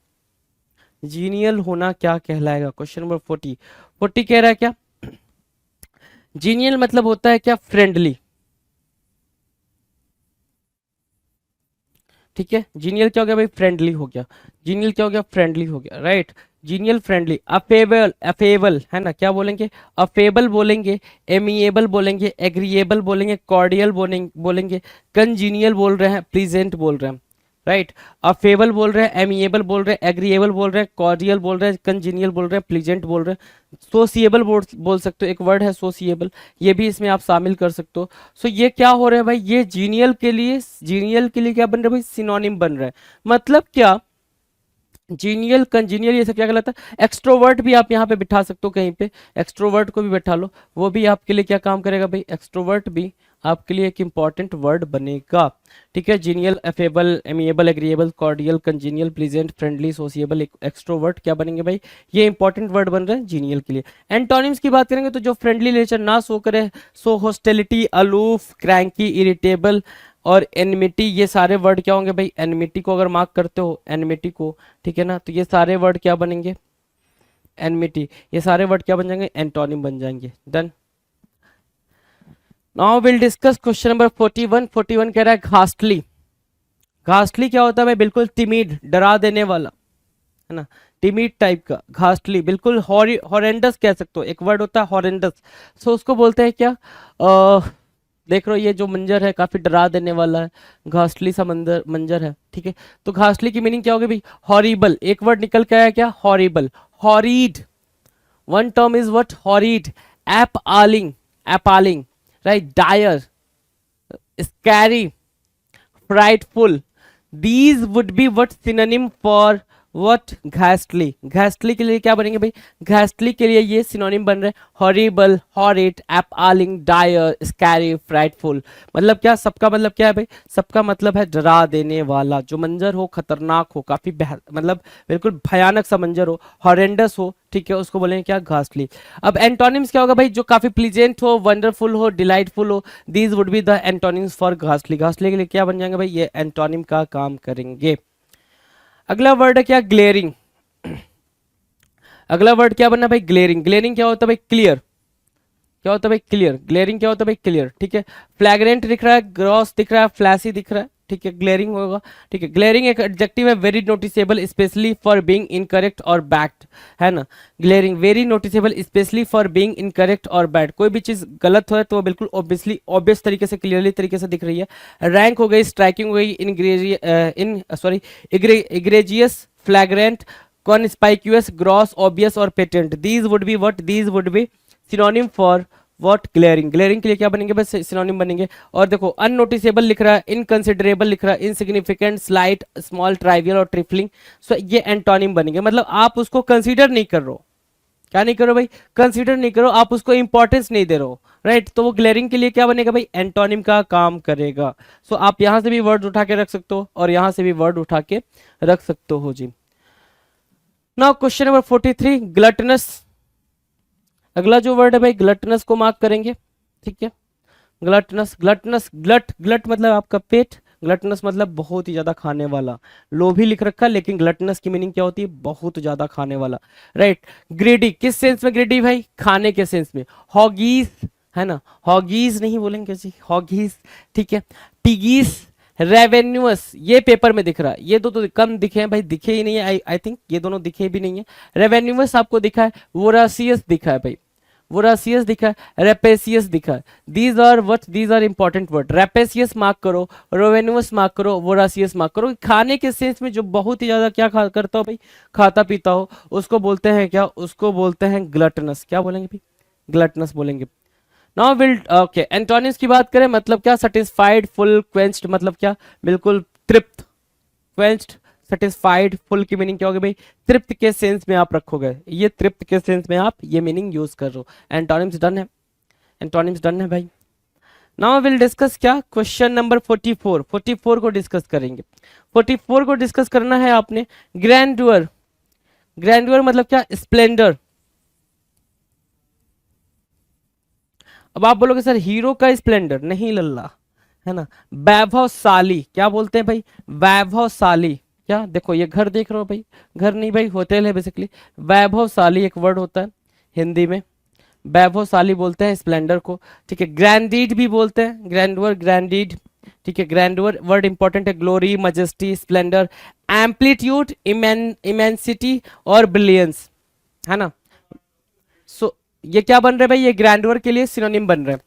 Speaker 2: जीनियल होना क्या कहलाएगा? क्वेश्चन नंबर 40 कह रहा है क्या? जीनियल मतलब होता है क्या? फ्रेंडली। ठीक है, जीनियल क्या हो गया भाई? फ्रेंडली हो गया। जीनियल क्या हो गया? फ्रेंडली हो गया, right. Genial, friendly. Affable, affable है ना, क्या बोलेंगे? अफेबल बोलेंगे, एमिएबल बोलेंगे, एग्रीएबल बोलेंगे, कॉर्डियल बोलेंगे, कंजीनियल बोल रहे हैं, प्लीजेंट बोल रहे हैं, राइट। अफेबल बोल रहे हैं, एमिएबल बोल रहे हैं, एग्रीएबल बोल रहे हैं, कॉर्डियल बोल रहे हैं, कंजीनियल बोल रहे हैं, प्लीजेंट बोल रहे हैं, सोसिएबल बोल सकते हो, एक वर्ड है सोसिएबल, ये भी इसमें आप शामिल कर सकते हो। सो ये क्या हो रहा है भाई? ये जीनियल के लिए क्या बन रहा है भाई? सिनोनिम बन रहा है। मतलब क्या? जीनियल, कंजीनियल, ये सब क्या कहलाता है? एक्सट्रोवर्ट भी आप यहाँ पे बिठा सकते हो कहीं पे, एक्सट्रोवर्ट को भी बैठा लो, वो भी आपके लिए क्या काम करेगा भाई? एक्सट्रोवर्ट भी आपके लिए एक इंपॉर्टेंट वर्ड बनेगा। ठीक है, genial, affable, amiable, agreeable, cordial, congenial, pleasant, friendly, सोसिएबल, extrovert क्या बनेंगे भाई? ये इंपॉर्टेंट वर्ड बन रहे हैं जीनियल के लिए। एंटोनिम्स की बात करेंगे तो जो फ्रेंडली नेचर ना शो करे, सो हॉस्टिलिटी, अलूफ, क्रैंकी, इरिटेबल और एनमिटी, ये सारे वर्ड क्या होंगे भाई? एनमिटी को अगर मार्क करते हो, एनमिटी को, ठीक है ना, तो ये सारे वर्ड क्या बनेंगे? एनमिटी, ये सारे वर्ड क्या बन जाएंगे? एंटोनिम बन जाएंगे। Done. Now will discuss question number 41 कह रहा है घास्टली। घास्टली क्या होता है भाई? बिल्कुल टिमिड, डरा देने वाला, है ना, टिमिड टाइप का। घास्टली बिल्कुल हॉरेंडस कह सकते हो, एक वर्ड होता है हॉरेंडस। सो उसको बोलते हैं क्या? देख रहे हो ये जो मंजर है काफी डरा देने वाला है, घास्टली सा मंजर है, ठीक है। तो घास्टली की मीनिंग क्या होगी भाई? हॉरिबल। एक वर्ड निकल के आया क्या? Horrible, horrid. One term is what? Horrid. Appalling, appalling, right. Dire, scary, frightful, these would be what synonym for what? Ghastly. Ghastly के लिए क्या बनेंगे भाई? घास्टली के लिए ये सिनोनिम बन रहे हैं horrible, horrid, appalling, dire, scary, frightful. मतलब क्या? सबका मतलब क्या है भाई? सबका मतलब है डरा देने वाला, जो मंजर हो खतरनाक हो, काफी मतलब बिल्कुल भयानक सा मंजर हो, हॉरेंडस हो, ठीक है, उसको बोलेंगे क्या? घास्टली। अब एंटोनिम्स क्या होगा भाई? जो काफी प्लीजेंट हो, वंडरफुल हो, डिलाइटफुल हो, these would be the antonyms for ghastly. Ghastly के लिए क्या बन जाएंगे भाई? ये एंटोनिम का काम करेंगे। अगला वर्ड है क्या? ग्लेरिंग। अगला वर्ड क्या बनना भाई? ग्लेरिंग। ग्लेरिंग क्या होता है भाई? क्लियर। क्या होता है भाई? क्लियर। ग्लेरिंग क्या होता है भाई? क्लियर, ठीक है। फ्लैग्रेंट दिख रहा है, ग्रॉस दिख रहा है, फ्लैशी दिख रहा है, ठीक है, ग्लेरिंग होगा, ठीक है। ग्लेरिंग एक एडजेक्टिव है, very noticeable specially for being incorrect और बैड, है ना। Glaring very noticeable specially for being incorrect और बैड, कोई भी चीज गलत हो तो वो बिल्कुल ऑब्वियसली ऑब्वियस तरीके से, क्लियरली तरीके से दिख रही है। रैंक हो गई, स्ट्राइकिंग हो गई, इग्रेजियस, फ्लैग्रेंट, कॉन्स्पाइक्यूअस, ग्रॉस, ऑब्वियस और patent. These would be what? These would B synonym for what? Glaring. Glaring के लिए क्या बनेंगे बस? सिनोनिम बनेंगे। और देखो अननोटिसेबल लिख रहा है, इनकंसिडरेबल लिख रहा है, इनसिग्निफिकेंट, स्लाइट, स्मॉल, ट्राइवियल और ट्रिफलिंग। सो ये एंटोनिम बनेंगे। मतलब आप उसको कंसीडर नहीं कर रहे हो, क्या नहीं करो भाई? कंसीडर नहीं करो, आप उसको इंपॉर्टेंस नहीं दे रहे हो, राइट। तो वो ग्लेरिंग के लिए क्या बनेगा भाई? एंटोनिम का काम करेगा। सो आप यहां से भी वर्ड उठा के रख सकते हो और यहां से भी वर्ड उठा के रख सकते हो जी। Now question number 43, gluttonous. अगला जो वर्ड है भाई ग्लटनस को मार्क करेंगे, ठीक है। ग्लटनस, ग्लटनस, ग्लट मतलब आपका पेट, ग्लटनस मतलब बहुत ही ज्यादा खाने वाला। लोभी लिख रखा है, लेकिन ग्लटनस की मीनिंग क्या होती है? बहुत ज्यादा खाने वाला, राइट। ग्रेडी, किस सेंस में ग्रेडी भाई? खाने के सेंस में। हॉगीज, है ना, हॉगीज नहीं बोलेंगे जी, हॉगीज, ठीक है। पिगीस, रेवेन्यूअस, ये पेपर में दिख रहा है, ये दो तो कम दिखे हैं भाई, दिखे ही नहीं है, आई थिंक ये दोनों दिखे भी नहीं है। रेवेन्यूअस आपको दिखा है, वोरासियस दिखा है भाई, वोरासियस दिखा है, रेपेसियस दिखा है। These are what? These are important word. Rapacious mark करो, रेवेन्यूअस मार्क करो, वोरासियस मार्क करो। खाने के सेंस में जो बहुत ही ज्यादा क्या करता हो भाई? खाता पीता हो, उसको बोलते हैं क्या? उसको बोलते हैं ग्लटनस। क्या बोलेंगे भाई? ग्लटनस बोलेंगे। नाउ विल ओके, एंटोनिम्स की बात करें मतलब क्या? सेटिस्फाइड, फुल, क्वेंच्ड मतलब क्या? बिल्कुल तृप्त। क्वेंच्ड, सेटिस्फाइड, फुल की मीनिंग क्या होगी भाई? तृप्त के सेंस में आप रखोगे, ये तृप्त के सेंस में आप ये मीनिंग यूज कर रहे हो। एंटोनिम्स डन है, एंटोनिम्स डन है भाई। नाउ विल डिस्कस क्या, क्वेश्चन नंबर 44, 44 को डिस्कस करेंगे। 44 को डिस्कस करना है आपने। ग्रैंडुअर, ग्रैंडुअर मतलब क्या, स्प्लेंडर। अब आप बोलोगे सर हीरो का स्प्लेंडर, नहीं लल्ला, है ना। वैभवशाली, क्या बोलते हैं भाई, वैभवशाली। क्या देखो ये घर देख रहे हो भाई, घर नहीं भाई होटल है बेसिकली। वैभवशाली एक वर्ड होता है हिंदी में, वैभवशाली बोलते हैं स्प्लेंडर को, ठीक है। ग्रैंडीड भी बोलते हैं, ग्रैंडवर, ग्रैंडीड, ठीक है। ग्रैंडवर वर्ड इंपॉर्टेंट है, glory, majesty, Splendor, amplitude, immensity और ब्रिलियंस, है ना। सो ये क्या बन रहे हैं भाई, ये ग्रैंडवर के लिए सिनोनिम बन रहे हैं।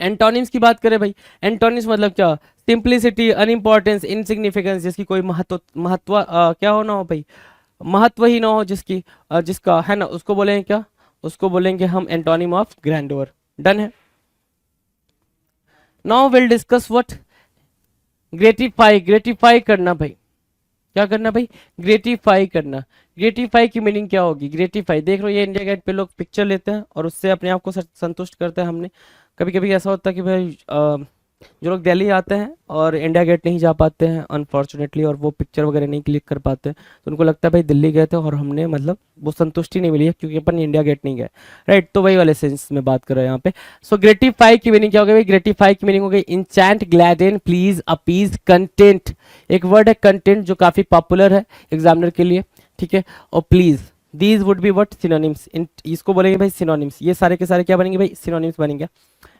Speaker 2: एंटोनिम्स की बात करें भाई, एंटोनिम्स मतलब क्या, सिंप्लिसिटी, अनइम्पोर्टेंस, इनसिग्निफिकेंस, जिसकी कोई महत्व क्या हो ना हो भाई, महत्व ही ना हो जिसकी, जिसका है ना, उसको बोलेंगे क्या, उसको बोलेंगे हम एंटोनिम ऑफ ग्रैंडोर। डन है। Now will discuss what, gratify, gratify करना भाई, क्या करना भाई, ग्रेटिफाई करना। ग्रेटिफाई की मीनिंग क्या होगी, ग्रेटिफाई देख लो, ये इंडिया गेट पे लोग पिक्चर लेते हैं और उससे अपने आप को संतुष्ट करते हैं। हमने कभी कभी ऐसा होता है कि भाई जो लोग दिल्ली आते हैं और इंडिया गेट नहीं जा पाते हैं अनफॉर्चुनेटली, और वो पिक्चर वगैरह नहीं क्लिक कर पाते हैं, तो उनको लगता है भाई दिल्ली गए थे और हमने मतलब वो संतुष्टि नहीं मिली है क्योंकि अपन इंडिया गेट नहीं गए, राइट। तो वही वाले सेंस में बात कर रहे हैं यहाँ पे। सो ग्रेटिफाई की मीनिंग क्या हो गई भाई, ग्रेटिफाई की मीनिंग हो गई इंचैंट, ग्लैडन, प्लीज, अपीज, कंटेंट। एक वर्ड है कंटेंट जो काफी पॉपुलर है एग्जामिनर के लिए, ठीक है। और please, these would be what, synonyms. इसको बोलेंगे भाई सिनोनिम्स, ये सारे के सारे क्या बनेंगे भाई, सिनोनिम्स बनेंगे।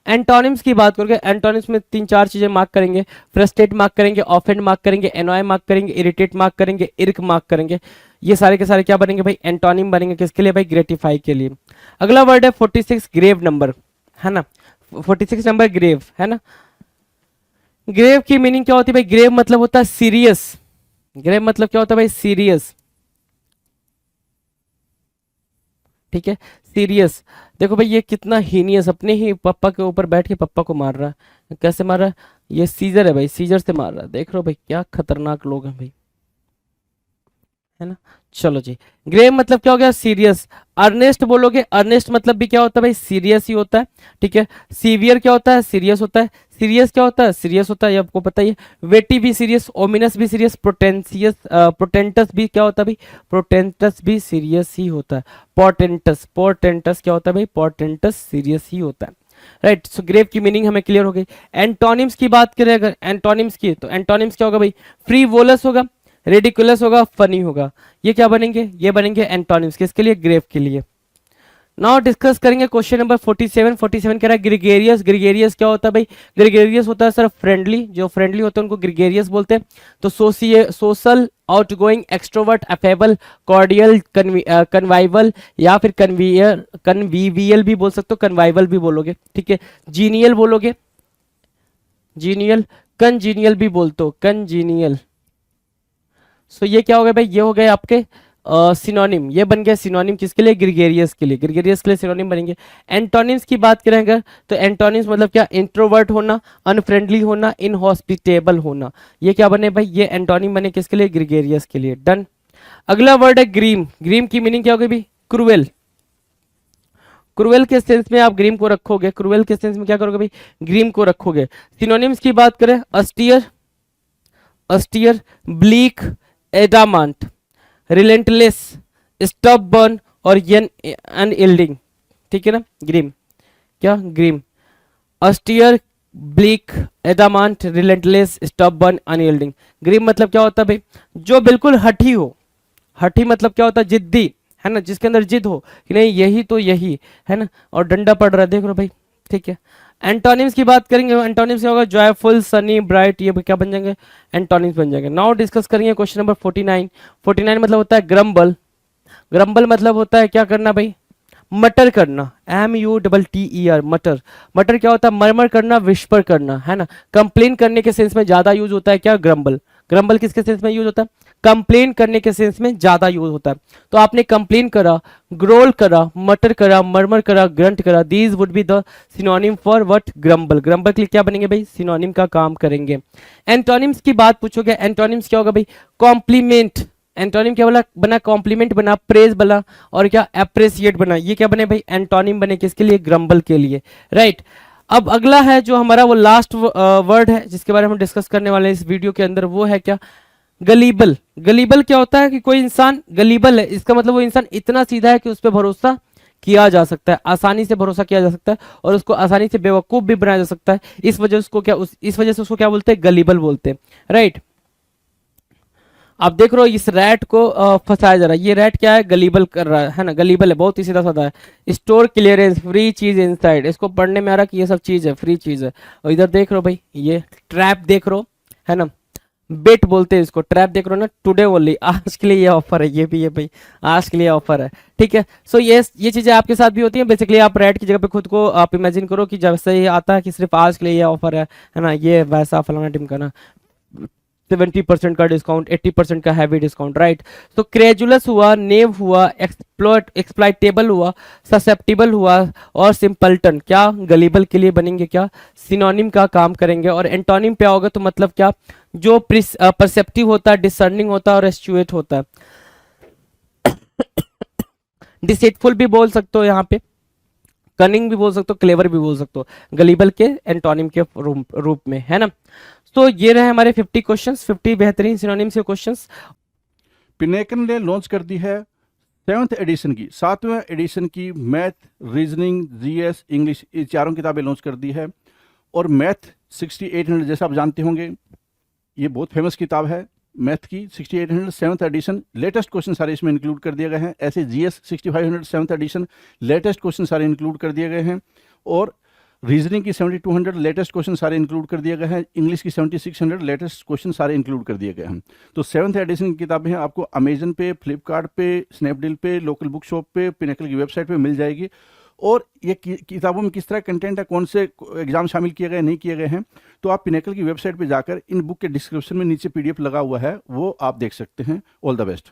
Speaker 2: एंटोनिम्स की बात करोगे, एंटोनिम्स में 3-4 चीजें मार्क करेंगे, फ्रस्ट्रेट मार्क करेंगे, ऑफेंड मार्क करेंगे, एनॉय मार्क करेंगे, इरिटेट मार्क करेंगे, इर्क मार्क करेंगे। ये सारे के सारे क्या बनेंगे भाई, एंटोनिम बनेंगे, किसके लिए भाई, ग्रेटिफाई के लिए। अगला वर्ड है 46, ग्रेव नंबर, है ना। 46 नंबर ग्रेव, है ना। ग्रेव की मीनिंग क्या होती है भाई, ग्रेव मतलब होता है सीरियस, ग्रेव मतलब क्या होता है भाई, सीरियस, ठीक है, सीरियस। देखो भाई ये कितना हीनियस, अपने ही पापा के ऊपर बैठ के पापा को मार रहा है, कैसे मार रहा है, ये सीजर है भाई, सीजर से मार रहा है, देख रहे हो भाई क्या खतरनाक लोग हैं भाई, है ना। चलो जी, ग्रेव मतलब क्या हो गया, सीरियस। अर्नेस्ट बोलोगे, अर्नेस्ट मतलब भी क्या होता है भाई, सीरियस ही होता है, ठीक है। सीवियर क्या होता है, सीरियस होता है। सीरियस क्या होता है, सीरियस होता है, ये आपको पता ही है। वेटी भी सीरियस, ओमिनस भी सीरियस, प्रोटेंसियस, प्रोटेंटस भी क्या होता है भाई, प्रोटेंटस भी सीरियस ही होता है। पोर्टेंटस, पोर्टेंटस क्या होता है भाई, पोर्टेंटस सीरियस ही होता है, राइट। सो ग्रेव की मीनिंग हमें क्लियर हो गई। एंटोनिम्स की बात करें अगर एंटोनिम्स की, तो एंटोनिम्स क्या होगा भाई, फ्रीवोलस होगा, रेडिकुलस होगा, फनी होगा। ये क्या बनेंगे, ये बनेंगे एंटोनिम्स, किसके लिए, ग्रेव के लिए। नाउ डिस्कस करेंगे क्वेश्चन नंबर 47। 47 कह रहा है ग्रिगेरियस, ग्रिगेरियस क्या होता है भाई, ग्रिगेरियस होता है सर फ्रेंडली, जो फ्रेंडली होते हैं उनको ग्रिगेरियस बोलते हैं। तो social, outgoing, extrovert, affable, cordial, convivial, या फिर कन्वीवियल भी बोल सकते हो, कन्वाइवल भी बोलोगे, ठीक है। जीनियल बोलोगे, जीनियल, कंजीनियल भी बोलते हो, कंजीनियल। सो ये क्या हो गया भाई, ये हो गए आपके सिनोनिम, ये बन गया सिनोनिम किसके लिए, ग्रिगेरियस के लिए, ग्रिगेरियस के लिए सिनोनिम बनेंगे। एंटोनिम्स की बात करें अगर, तो एंटोनिम्स मतलब क्या, इंट्रोवर्ट होना, अनफ्रेंडली होना, इनहॉस्पिटेबल होना। ये क्या बने भाई, ये एंटोनिम बने किसके लिए, ग्रिगेरियस के लिए। डन। अगला वर्ड है ग्रीम। ग्रीम की मीनिंग क्या होगी भाई, क्रूएल। क्रूएल के सेंस में आप ग्रीम को रखोगे, क्रूएल के सेंस में क्या करोगे भाई, ग्रीम को रखोगे। सिनोनिम्स की बात करें, अस्टियर, अस्टियर, ब्लीक, एडामांट, रिलेंटलेस, स्टबबर्न और अनयील्डिंग, ठीक है ना। ग्रीम क्या, grim, austere, bleak, adamant, relentless, stubborn, unyielding. Grim मतलब क्या होता है भाई, जो बिल्कुल हठी हो, हठी मतलब क्या होता है, जिद्दी, है ना, जिसके अंदर जिद हो कि नहीं यही तो यही, है ना, और डंडा पड़ रहा है, देख लो भाई, ठीक है। एंटोनिम्स की बात करेंगे, एंटोनिम्स क्या होगा, जॉयफुल, सनी, ब्राइट, ये क्या बन जाएंगे, एंटोनिम्स बन जाएंगे। नाउ डिस्कस करेंगे क्वेश्चन नंबर 49। 49 मतलब होता है ग्रम्बल। ग्रम्बल मतलब होता है क्या करना भाई, मटर करना, MUTTER, मटर। मटर क्या होता है, मरमर करना, विस्पर करना, है ना। कंप्लेन करने के सेंस में ज्यादा यूज होता है क्या, ग्रम्बल। ग्रम्बल किसके सेंस में यूज होता है, कंप्लेन करने के सेंस में ज्यादा यूज होता है। तो आपने कंप्लेन करा, ग्रोल करा, मटर करा, मरमर करा, ग्रंट करा, these would be the synonym for what, grumble. Grumble के लिए क्या बनेंगे भाई, सिनोनिम का काम करेंगे। एंटोनिम्स की बात पूछोगे, एंटोनिम्स क्या होगा भाई, कॉम्प्लीमेंट। एंटोनिम क्या बोला, बना कॉम्प्लीमेंट बना, प्रेज बना, और क्या अप्रिसिएट बना। ये क्या बने भाई, एंटोनिम बने किसके लिए, ग्रम्बल के लिए, राइट। अब अगला है जो हमारा वो लास्ट वर्ड है जिसके बारे में हम डिस्कस करने वाले हैं इस वीडियो के अंदर, वो है क्या? गलीबल। गलीबल क्या होता है कि कोई इंसान गलीबल है, इसका मतलब वो इंसान इतना सीधा है कि उस पर भरोसा किया जा सकता है, आसानी से भरोसा किया जा सकता है और उसको आसानी से बेवकूफ भी बनाया जा सकता है। इस वजह से उसको क्या बोलते हैं? गलीबल बोलते हैं, राइट। आप देख रहे हो इस रैट को फंसाया जा रहा है। ये रैट क्या है? गलीबल कर रहा है ना, गलीबल है, बहुत ही सीधा साधा है। स्टोर क्लियरेंस, फ्री चीज इनसाइड, इसको पढ़ने में आ रहा कि ये सब चीज है, फ्री चीज है। और इधर देख रहे हो भाई, ये ट्रैप देख रहे हो, है ना, बेट बोलते हैं इसको, ट्रैप देख रहे हो ना, टुडे ओनली, आज के लिए ये ऑफर है, ये भी है भाई, आज के लिए ऑफर है, ठीक है। सो ये चीजें आपके साथ भी होती हैं। बेसिकली आप रैट की जगह पे खुद को आप इमेजिन करो कि जब से ये आता है कि सिर्फ आज के लिए ये ऑफर है ना, ये वैसा फलाना टीम का ना 70% का डिस्काउंट, 80% का हैवी डिस्काउंट, राइट। तो क्रेजुलस हुआ, नेव हुआ, एक्सप्लॉइटेबल हुआ, ससेप्टिबल हुआ और सिंपलटन क्या गलीबल के लिए बनेंगे? क्या सिनोनिम का काम करेंगे। और एंटोनिम पे आओगे तो मतलब क्या? जो परसेप्टिव होता है, डिसर्निंग होता है और एस्चुएट होता है। डिसेटफुल भी बोल सकते हो यहाँ पे, कनिंग भी बोल सकते हो, क्लेवर भी बोल सकते हो, गलीबल के एंटोनिम के रूप में, है ना। तो ये रहे हमारे 50 क्वेश्चंस, 50 बेहतरीन सिनोनिम्स के क्वेश्चंस।
Speaker 1: पिनेकल ने लॉन्च कर दी है 7th एडिशन की, 7वें एडिशन की मैथ, रीजनिंग, जीएस, इंग्लिश, ये चारों किताबें लॉन्च कर दी है। और मैथ 6800 जैसा आप जानते होंगे, ये बहुत फेमस किताब है मैथ की। 6800 7th एडिशन, लेटेस्ट क्वेश्चन सारे इसमें इंक्लूड कर दिए गए हैं। ऐसे GS 6500 7th edition, latest question सारे इंक्लूड कर दिए गए हैं। और रीजनिंग की 7200 लेटेस्ट क्वेश्चन सारे इंक्लूड कर दिए गए हैं। इंग्लिश की 7600 लेटेस्ट क्वेश्चन सारे इंक्लूड कर दिए गए हैं। तो 7th एडिशन की किताबें हैं, आपको अमेजन पे, फ्लिपकार्ट पे, स्नैपडील पे, लोकल बुक शॉप पे, पिनेकल की वेबसाइट पे मिल जाएगी। और ये किताबों में किस तरह कंटेंट है, कौन से एग्जाम शामिल किए गए नहीं किए गए हैं, तो आप पिनेकल की वेबसाइट पे जाकर इन बुक के डिस्क्रिप्शन में नीचे पीडीएफ लगा हुआ है, वो आप देख सकते हैं। All the best.